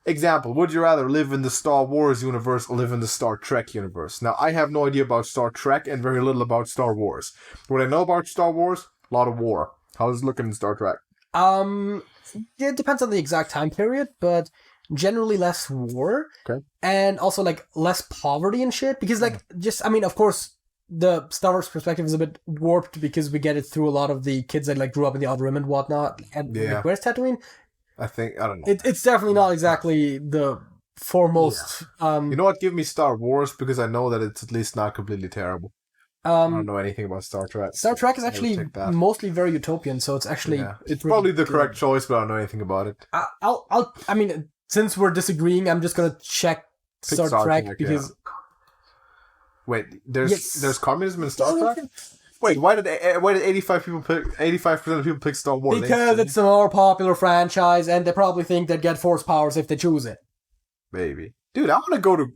Example, would you rather live in the Star Wars universe or live in the Star Trek universe? Now, I have no idea about Star Trek and very little about Star Wars. What I know about Star Wars, a lot of war. How's it looking in Star Trek? It depends on the exact time period, but generally less war. Okay. And also, like, less poverty and shit. Because, like, of course, the Star Wars perspective is a bit warped because we get it through a lot of the kids that, like, grew up in the Outer Rim and whatnot. And, like, where's Tatooine? I don't know. It's definitely not exactly the foremost... you know what? Give me Star Wars, because I know that it's at least not completely terrible. I don't know anything about Star Trek. Star Trek is actually mostly very utopian, so it's actually... Yeah. It's probably the correct choice, but I don't know anything about it. I mean, since we're disagreeing, I'm just gonna check Star Trek because... Yeah. Wait, there's communism in Star Trek? Wait, why did 85% of people pick Star Wars? Because it's a more popular franchise, and they probably think they'd get force powers if they choose it. Maybe. Dude, I want to go to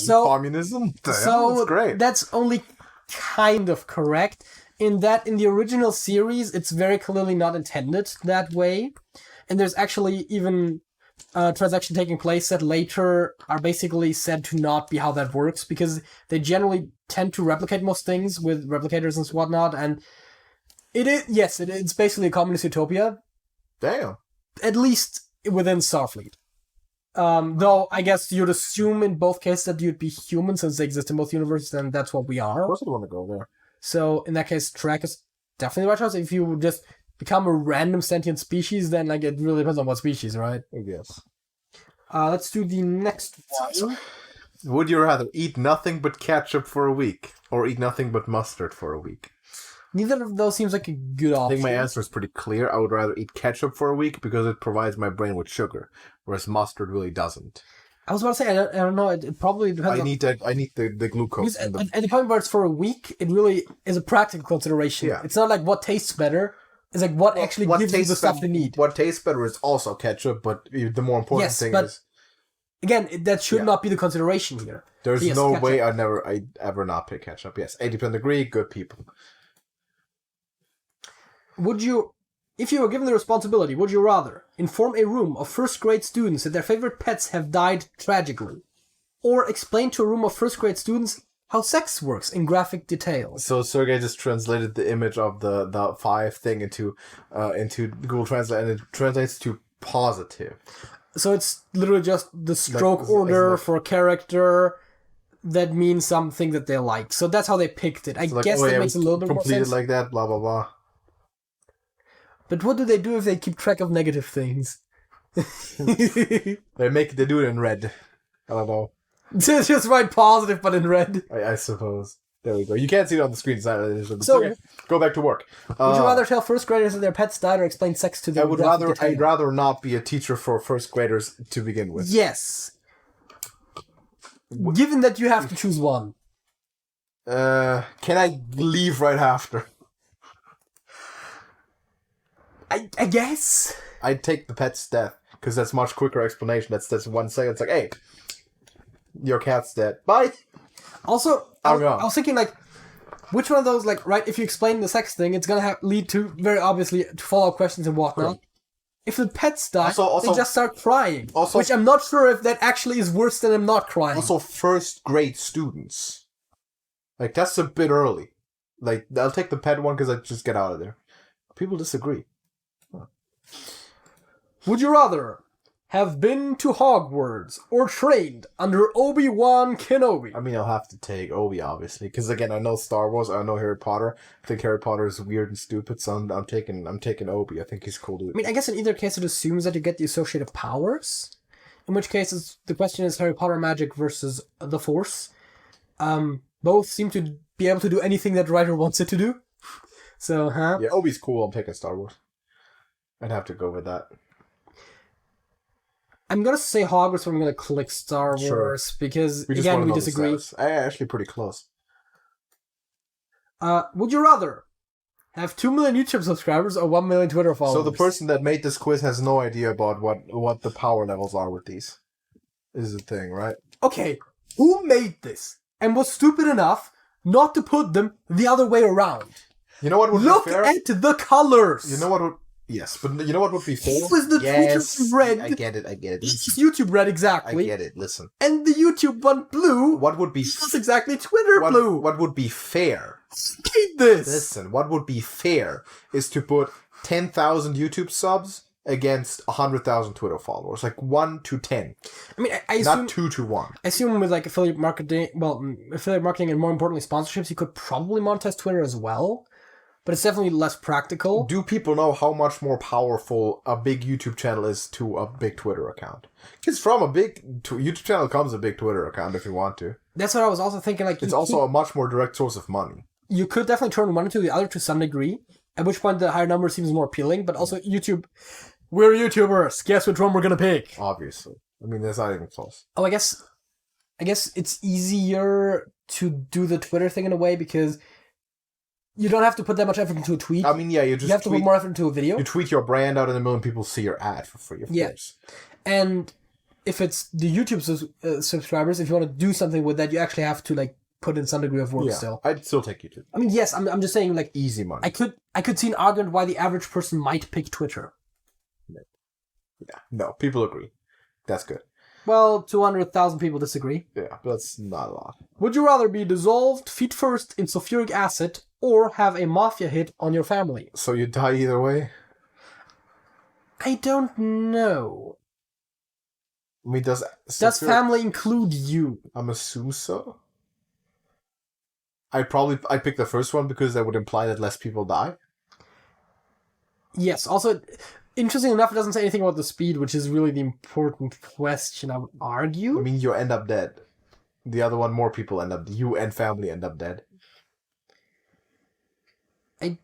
communism. That's great. That's only kind of correct, in that in the original series, it's very clearly not intended that way. And there's actually even transactions taking place that later are basically said to not be how that works, because they generally tend to replicate most things with replicators and whatnot, and it's basically a communist utopia. Damn. At least within Starfleet. Though I guess you'd assume in both cases that you'd be human since they exist in both universes, and that's what we are. Of course I'd want to go there. So in that case, Trek is definitely the right choice. If you just become a random sentient species, then like it really depends on what species, right? I guess. Let's do the next one. Would you rather eat nothing but ketchup for a week, or eat nothing but mustard for a week? Neither of those seems like a good option. I think my answer is pretty clear. I would rather eat ketchup for a week because it provides my brain with sugar, whereas mustard really doesn't. I was about to say, I don't know. It probably depends. I need the glucose. At the point where it's for a week, it really is a practical consideration. Yeah. It's not like what tastes better. It's like what actually gives you the stuff they need. What tastes better is also ketchup, but the more important thing is... Again, that should not be the consideration here. There's no way I'd ever not pick ketchup. Yes, 80% agree, good people. If you were given the responsibility, would you rather inform a room of first-grade students that their favorite pets have died tragically, or explain to a room of first-grade students how sex works in graphic detail? So Sergey just translated the image of the 5 thing into Google Translate, and it translates to positive. So it's literally just the stroke order for a character that means something that they like. So that's how they picked it. I guess that makes a little bit more sense. Completed like that, blah, blah, blah. But what do they do if they keep track of negative things? They do it in red. I don't know. Just write positive, but in red. I suppose. There we go. You can't see it on the screen. So, okay. Go back to work. Would you rather tell first graders that their pets died or explain sex to them? I'd rather not be a teacher for first graders to begin with. Yes. Given that you have to choose one. Can I leave right after? I guess. I'd take the pet's death, because that's much quicker explanation. That's 1 second. It's like, hey, your cat's dead. Bye. Also, I was thinking, like, which one of those, like, right, if you explain the sex thing, it's gonna lead to, very obviously, to follow-up questions and whatnot. Cool. If the pets die, they just start crying. Which I'm not sure if that actually is worse than them not crying. Also, first-grade students. Like, that's a bit early. Like, I'll take the pet one because I just get out of there. People disagree. Huh. Would you rather have been to Hogwarts or trained under Obi-Wan Kenobi? I mean, I'll have to take Obi, obviously, because again, I know Star Wars, I know Harry Potter. I think Harry Potter is weird and stupid, so I'm taking Obi. I think he's cool, dude. I mean, I guess in either case it assumes that you get the associated powers, in which cases the question is Harry Potter magic versus the Force. Both seem to be able to do anything that the writer wants it to do. So, Yeah, Obi's cool. I'm taking Star Wars. I'd have to go with that. I'm going to say Hogwarts, but I'm going to click Star Wars, because, again, we disagree. Actually pretty close. Would you rather have 2 million YouTube subscribers or 1 million Twitter followers? So the person that made this quiz has no idea about what the power levels are with these. Is the thing, right? Okay, who made this and was stupid enough not to put them the other way around? You know what would Look be fair? at the colors! You know what would... Yes, but you know what would be fair? It was the Twitter red. I get it. It's YouTube red, exactly. I get it, listen. And the YouTube one blue. What would be... That's exactly Twitter blue. What would be fair? Hate this. Listen, what would be fair is to put 10,000 YouTube subs against 100,000 Twitter followers, like 1 to 10. I mean, I assume, not 2 to 1. I assume with like affiliate marketing and more importantly sponsorships, you could probably monetize Twitter as well, but it's definitely less practical. Do people know how much more powerful a big YouTube channel is to a big Twitter account? Because from a big YouTube channel comes a big Twitter account if you want to. That's what I was also thinking. Like, it's also a much more direct source of money. You could definitely turn one into the other to some degree, at which point the higher number seems more appealing, but also YouTube... We're YouTubers. Guess which one we're gonna pick? Obviously. I mean, that's not even close. Oh, I guess it's easier to do the Twitter thing in a way because you don't have to put that much effort into a tweet. I mean, yeah, you have to put more effort into a video. You tweet your brand out and a million people see your ad for free, of course. And if it's the YouTube subscribers, if you want to do something with that, you actually have to like put in some degree of work still. I'd still take YouTube. I mean, yes, I'm just saying like easy money. I could see an argument why the average person might pick Twitter. Yeah, no, people agree. That's good. Well, 200,000 people disagree. Yeah, but that's not a lot. Would you rather be dissolved feet first in sulfuric acid or have a mafia hit on your family? So you die either way? I don't know. I mean, does family include you? I'm assuming so. I'd pick the first one because that would imply that less people die. Yes, also... Interesting enough, it doesn't say anything about the speed, which is really the important question, I would argue. I mean, you end up dead. The other one, more people end up... You and family end up dead. I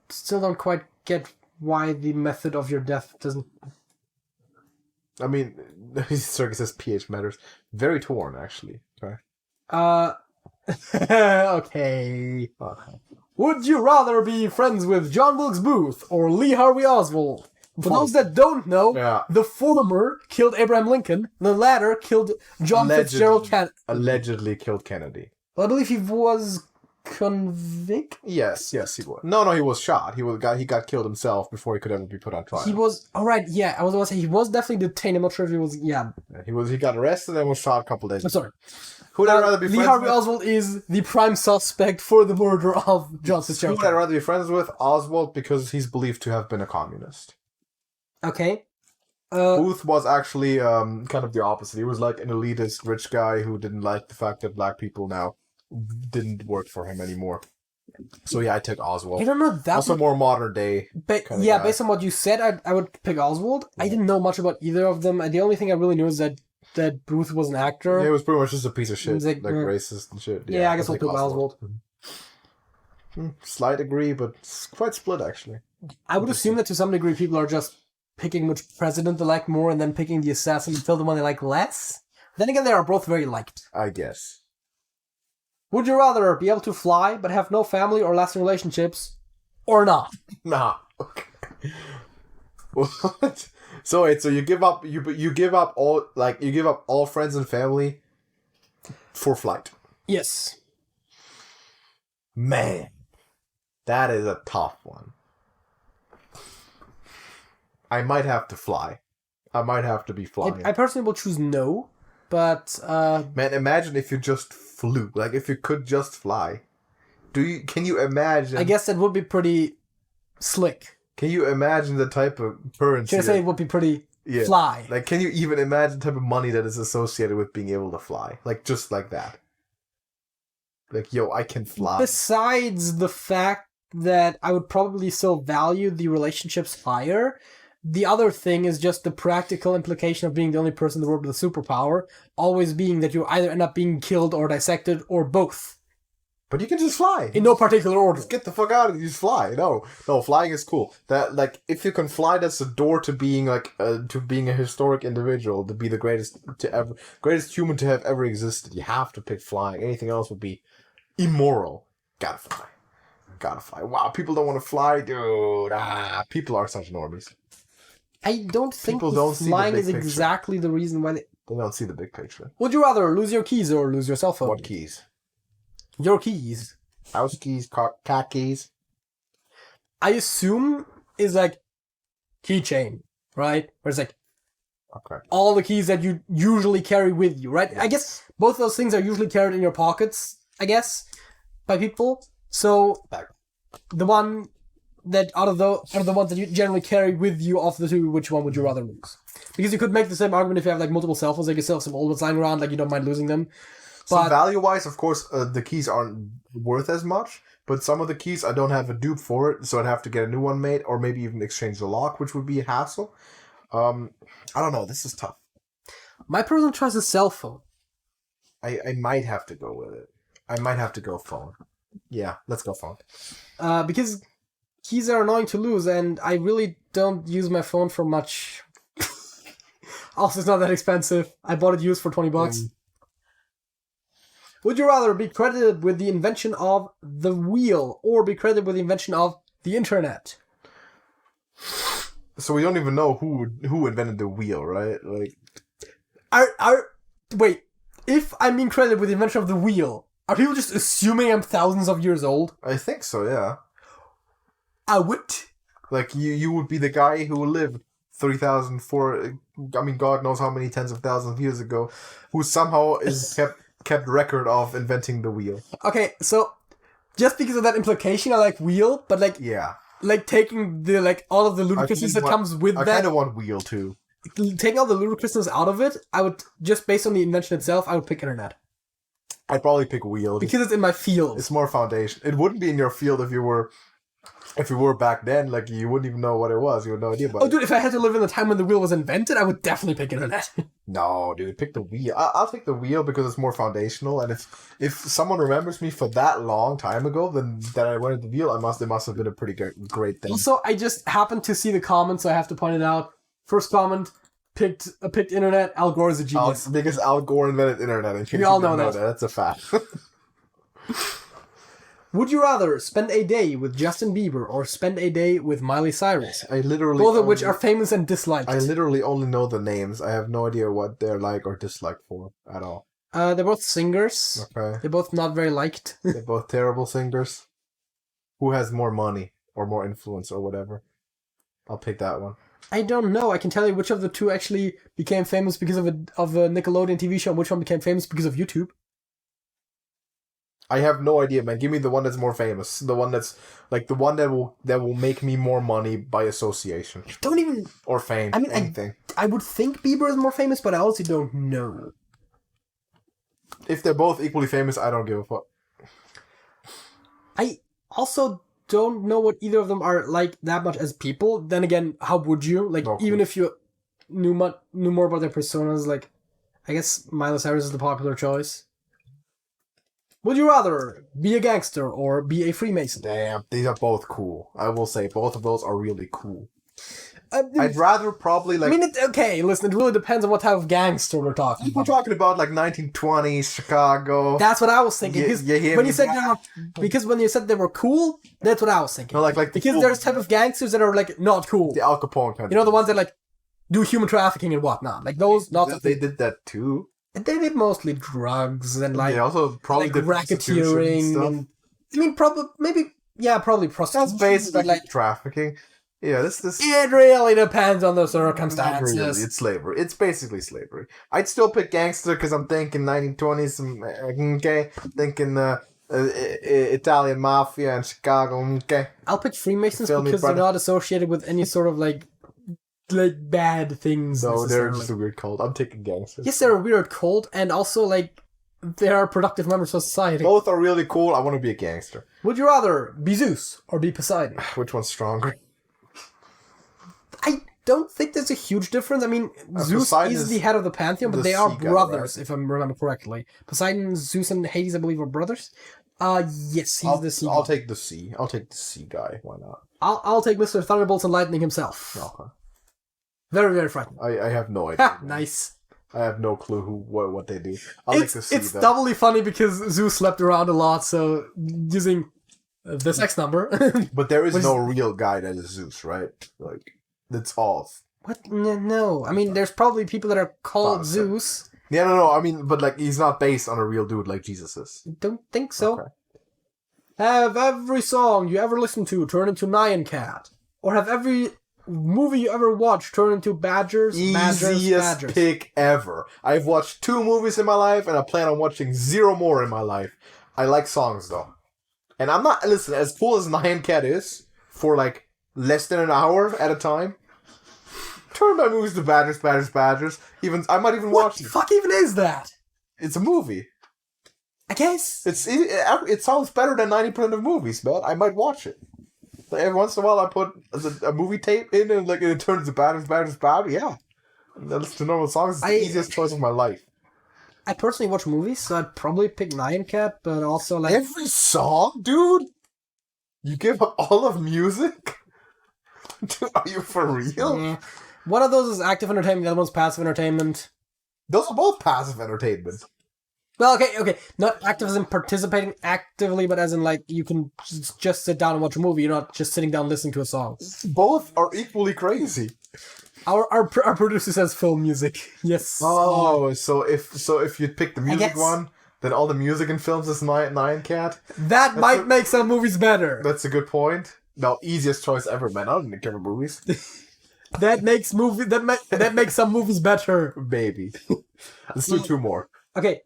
still don't quite get why the method of your death doesn't... I mean, Circus says pH matters. Very torn, actually. Okay. Okay. Would you rather be friends with John Wilkes Booth or Lee Harvey Oswald? For those that don't know, the former killed Abraham Lincoln, the latter killed John Fitzgerald Kennedy. Allegedly killed Kennedy. Well, I believe he was convicted? Yes, he was. No, he was shot. He got killed himself before he could ever be put on trial. He was... Alright, yeah, I was about to say, he was definitely detained. I'm not sure if he was... Yeah. He got arrested and was shot a couple days I'm sorry. Who would I rather be friends with? Lee Harvey Oswald is the prime suspect for the murder of John Fitzgerald. Who would I rather be friends with? Oswald, because he's believed to have been a communist. Okay. Booth was actually kind of the opposite. He was like an elitist rich guy who didn't like the fact that black people now didn't work for him anymore. So yeah, I took Oswald. I don't know that. Also more modern day. Based on what you said, I would pick Oswald. Yeah. I didn't know much about either of them. The only thing I really knew is that Booth was an actor. Yeah, it was pretty much just a piece of shit, like racist and shit. Yeah, I guess I'll pick Oswald. Slight agree, but it's quite split actually. I would assume that to some degree people are just picking which president they like more and then picking the assassin until the one they like less. Then again, they are both very liked. I guess. Would you rather be able to fly but have no family or lasting relationships, or not? Nah. Okay. What? So wait, so you give up all friends and family for flight. Yes. Man, that is a tough one. I might have to fly. I might have to be flying. I personally will choose no, but man, imagine if you just flew. Like if you could just fly. Can you imagine? I guess that would be pretty slick. Can you imagine the type of currency? Should I say it would be pretty fly? Like, can you even imagine the type of money that is associated with being able to fly? Like, just like that. Like, yo, I can fly. Besides the fact that I would probably still value the relationships higher, the other thing is just the practical implication of being the only person in the world with a superpower, always being that you either end up being killed or dissected, or both. But you can just fly. In no particular order. Just get the fuck out of it. You just fly. No, flying is cool. That, like, if you can fly, that's the door to being, like, to being a historic individual, to be the greatest human to have ever existed. You have to pick flying. Anything else would be immoral. Gotta fly. Wow, people don't want to fly, dude. People are such normies. I don't think flying is exactly the reason why they don't see the big picture. Would you rather lose your keys or lose your cell phone? What keys? Your keys. House keys, cat keys. I assume is like keychain, right? Where it's like all the keys that you usually carry with you, right? Yes. I guess both those things are usually carried in your pockets, I guess, by people. So the one that out of the ones that you generally carry with you of the two, which one would you rather lose? Because you could make the same argument if you have like multiple cell phones, like you still have some old ones lying around, like you don't mind losing them. So value-wise, of course, the keys aren't worth as much, but some of the keys I don't have a dupe for it, so I'd have to get a new one made, or maybe even exchange the lock, which would be a hassle. I don't know. This is tough. My personal choice is cell phone. I might have to go with it. I might have to go phone. Yeah, let's go phone. Because keys are annoying to lose, and I really don't use my phone for much. Also, it's not that expensive. I bought it used for $20. Would you rather be credited with the invention of the wheel or be credited with the invention of the internet? So we don't even know who invented the wheel, right? Like, wait. If I'm being credited with the invention of the wheel, are people just assuming I'm thousands of years old? I think so, yeah. I would. Like, you would be the guy who lived 3,004. I mean, God knows how many tens of thousands of years ago, who somehow is kept record of inventing the wheel. Okay, so just because of that implication, I like wheel, but like taking the like all of the ludicrousness that comes with that. I kind of want wheel too. Taking all the ludicrousness out of it, I would just based on the invention itself, I would pick internet. I'd probably pick wheel because it's in my field. It's more foundation. It wouldn't be in your field if you were back then. Like you wouldn't even know what it was. You had no idea about it. Oh, dude! If I had to live in the time when the wheel was invented, I would definitely pick internet. No, dude, pick the wheel. I'll take the wheel because it's more foundational. And if someone remembers me for that long time ago, then that I went the wheel, it must have been a pretty great thing. Also, I just happened to see the comment, so I have to point it out. First comment. Picked internet. Al Gore is a genius. Because Al Gore invented internet. And we all know that. That's a fact. Would you rather spend a day with Justin Bieber or spend a day with Miley Cyrus? Both of which are famous and disliked. I literally only know the names. I have no idea what they're like or disliked for at all. They're both singers. Okay. They're both not very liked. They're both terrible singers. Who has more money or more influence or whatever? I'll pick that one. I don't know. I can tell you which of the two actually became famous because of a Nickelodeon TV show and which one became famous because of YouTube. I have no idea, man. Give me the one that's more famous. The one that's like the one that will make me more money by association. I don't even or fame. I mean, anything. I would think Bieber is more famous, but I honestly don't know. If they're both equally famous, I don't give a fuck. I also don't know what either of them are like that much as people. Then again, how would you? Like, even if you knew more about their personas, like, I guess Miley Cyrus is the popular choice. Would you rather be a gangster or be a Freemason? Damn, these are both cool. I will say both of those are really cool. I'd rather probably like... I mean, listen, it really depends on what type of gangster we're talking about. We're talking about like 1920s Chicago. That's what I was thinking. Because when you said they were cool, that's what I was thinking. No, because there's type of gangsters that are like not cool. The Al Capone kind of. You know, the ones that like do human trafficking and whatnot. Like those, not... They did that too. They did mostly drugs and like... They also probably like did racketeering and... I mean, probably prostitution. That's basically like trafficking. Yeah, this. It really depends on the circumstances. Not really, it's slavery. It's basically slavery. I'd still pick gangster because I'm thinking 1920s. Okay, thinking Italian mafia and Chicago. Okay, I'll pick Freemasons because they're not associated with any sort of like bad things. No, they're just a weird cult. I'm taking gangsters. Yes, they're a weird cult, and also like they are productive members of society. Both are really cool. I want to be a gangster. Would you rather be Zeus or be Poseidon? Which one's stronger? I don't think there's a huge difference. I mean, Zeus is the head of the pantheon, but they are brothers, if I remember correctly. Poseidon, Zeus, and Hades, I believe, are brothers. Yes, he's the sea guy. I'll take the sea. I'll take the sea guy. Why not? I'll take Mr. Thunderbolts and Lightning himself. Okay. Very, very frightening. I have no idea. Nice. I have no clue what they do. I'll take the sea. It's doubly funny because Zeus slept around a lot, so using the sex number. But there is no real guy that is Zeus, right? Like... It's false. What? No. I mean, there's probably people that are called Zeus. Yeah, no. I mean, but like, he's not based on a real dude like Jesus is. Don't think so. Okay. Have every song you ever listened to turn into Nyan Cat. Or have every movie you ever watched turn into Badgers. Easiest pick ever. I've watched 2 movies in my life, and I plan on watching 0 more in my life. I like songs, though. And I'm not... Listen, as cool as Nyan Cat is... for like less than an hour at a time. Turn my movies to badgers. Even I might even watch it. What the fuck even is that? It's a movie. I guess. It sounds better than 90% of movies, man. I might watch it. Like every once in a while, I put a movie tape in and like it turns to badgers. Yeah. And that's the normal songs. It's the easiest choice of my life. I personally watch movies, so I'd probably pick Nyan Cat, but also like every song, dude. You give up all of music? Dude, are you for real? Yeah. One of those is active entertainment, the other one's passive entertainment. Those are both passive entertainment. Well, okay. Not active as in participating actively, but as in, like, you can just sit down and watch a movie. You're not just sitting down listening to a song. Both are equally crazy. Our producer says film music. Yes. Oh, so if you pick the music one, then all the music in films is Nyan Cat? That might make some movies better. That's a good point. No, easiest choice ever, man. I don't even care about movies. That makes some movies better. Maybe. Let's do two more. Okay.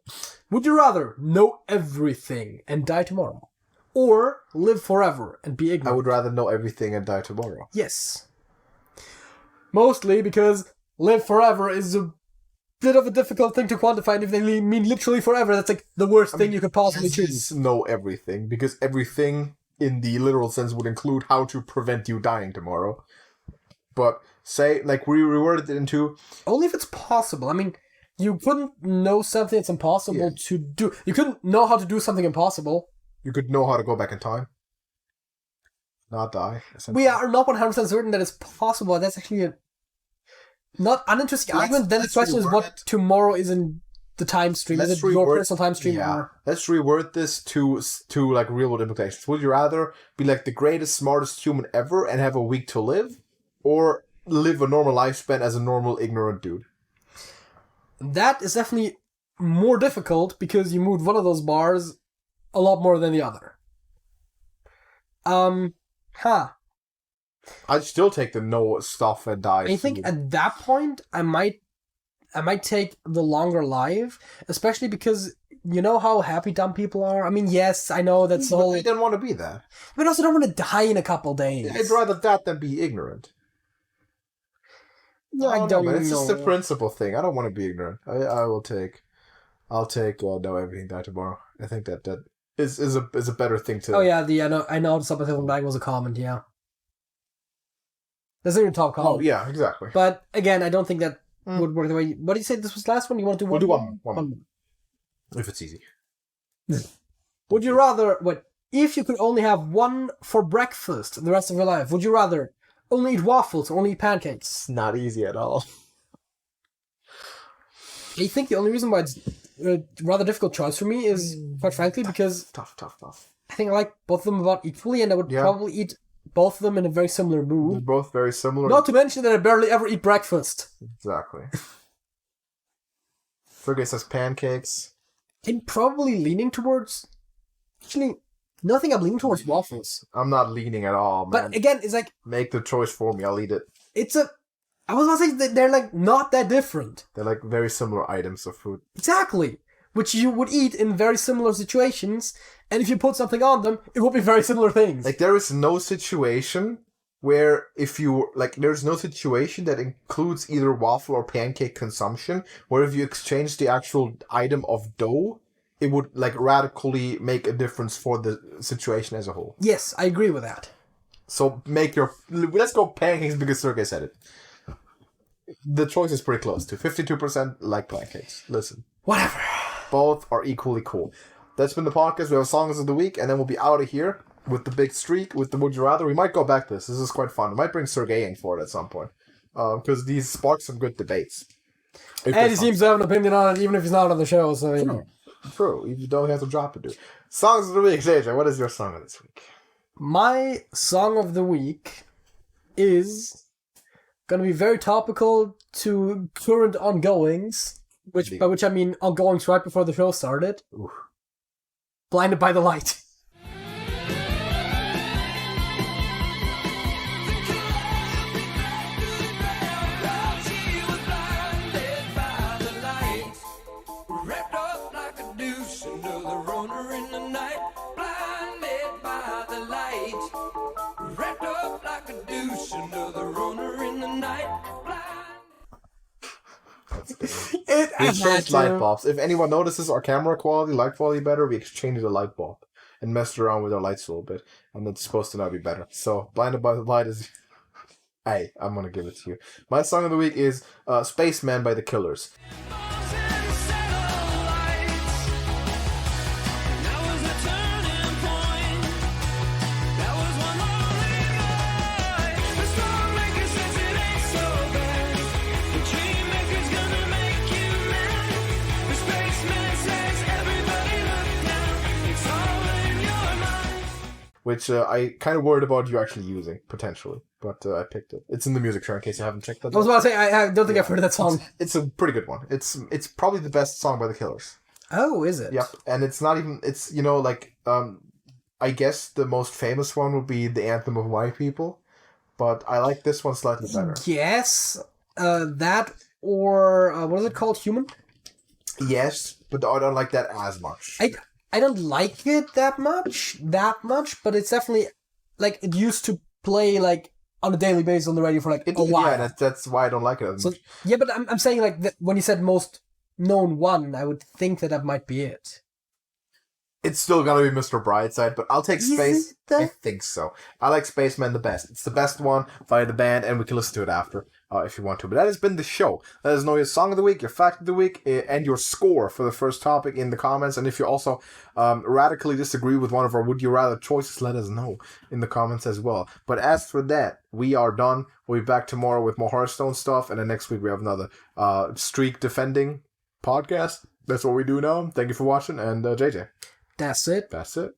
Would you rather know everything and die tomorrow, or live forever and be ignorant? I would rather know everything and die tomorrow. Yes. Mostly because live forever is a bit of a difficult thing to quantify, and if they mean literally forever, that's like the worst thing you could possibly choose. Know everything, because everything in the literal sense would include how to prevent you dying tomorrow. But say, like, we reworded it into... Only if it's possible. I mean, you couldn't know something that's impossible to do. You couldn't know how to do something impossible. You could know how to go back in time. Not die. We are not 100% certain that it's possible. That's actually a not uninteresting argument. Then the question is what tomorrow is in the time stream. Is it your personal time stream? Yeah. Or... Let's reword this to like real world implications. Would you rather be like the greatest, smartest human ever and have a week to live, or live a normal lifespan as a normal, ignorant dude? That is definitely more difficult because you moved one of those bars a lot more than the other. I'd still take the know stuff and die. I think at that point, I might take the longer life, especially because you know how happy dumb people are. I mean, yes, I know that's the whole. I didn't want to be that. But also, don't want to die in a couple days. I'd rather that than be ignorant. No, I don't know. It's just a principle thing. I don't want to be ignorant. I'll take know everything, die tomorrow. I think that is a better thing to. Oh yeah, I know something from dying was a comment. Yeah, that's not your top comment. Oh yeah, exactly. But again, I don't think that would work the way. What did you say? This was the last one. You want to do one? We'll do one. If it's easy. Would you rather if you could only have one for breakfast the rest of your life? Would you rather only eat waffles or only eat pancakes? Not easy at all. I think the only reason why it's a rather difficult choice for me is, quite frankly, because... Tough. I think I like both of them about equally, and I would probably eat both of them in a very similar mood. They're both very similar. Not to mention that I barely ever eat breakfast. Exactly. Fergus says pancakes. I'm probably leaning towards... Actually, nothing I'm leaning towards waffles. I'm not leaning at all, man. But again, it's like... Make the choice for me, I'll eat it. I was going to say that they're like not that different. They're like very similar items of food. Exactly. Which you would eat in very similar situations, and if you put something on them, it would be very similar things. Like, there is no situation where there's no situation that includes either waffle or pancake consumption, where if you exchange the actual item of dough, it would, like, radically make a difference for the situation as a whole. Yes, I agree with that. So let's go pancakes because Sergey said it. The choice is pretty close to 52% like pancakes. Listen. Whatever. Both are equally cool. That's been the podcast. We have songs of the week, and then we'll be out of here with the big streak, with the Would You Rather. We might go back to this. This is quite fun. We might bring Sergey in for it at some point. Because these spark some good debates. And he seems to have an opinion on it, even if he's not on the show. So True. You don't have to drop it, dude. Songs of the week. JJ, what is your song of this week? My song of the week is going to be very topical to current ongoings, by which I mean ongoings right before the show started. Ooh. Blinded by the Light. Wrapped up We I exchanged had to. light bulbs. If anyone notices our camera quality, light quality better, we exchanged a light bulb and messed around with our lights a little bit, and it's supposed to now be better. So, Blinded by the Light is... Hey, I'm gonna give it to you. My song of the week is Spaceman by The Killers. Which I kind of worried about you actually using, potentially. But I picked it. It's in the music show in case you haven't checked that out. I was about to say, I don't think I've heard that song. It's a pretty good one. It's probably the best song by The Killers. Oh, is it? Yep. And it's not even... It's, I guess the most famous one would be the Anthem of White People. But I like this one slightly better. Yes. That or... what is it called? Human? Yes, but I don't like that as much. I don't like it that much, but it's definitely, like, it used to play, like, on a daily basis on the radio for, like, a while. Yeah, that's why I don't like it as much. Yeah, but I'm saying, like, when you said most known one, I would think that might be it. It's still gonna be Mr. Brightside, but I'll take Space. I think so. I like Spaceman the best. It's the best one by the band, and we can listen to it after if you want to. But that has been the show. Let us know your song of the week, your fact of the week, and your score for the first topic in the comments. And if you also radically disagree with one of our Would You Rather choices, let us know in the comments as well. But as for that, we are done. We'll be back tomorrow with more Hearthstone stuff, and then next week we have another streak defending podcast. That's what we do now. Thank you for watching, and JJ. That's it. That's it.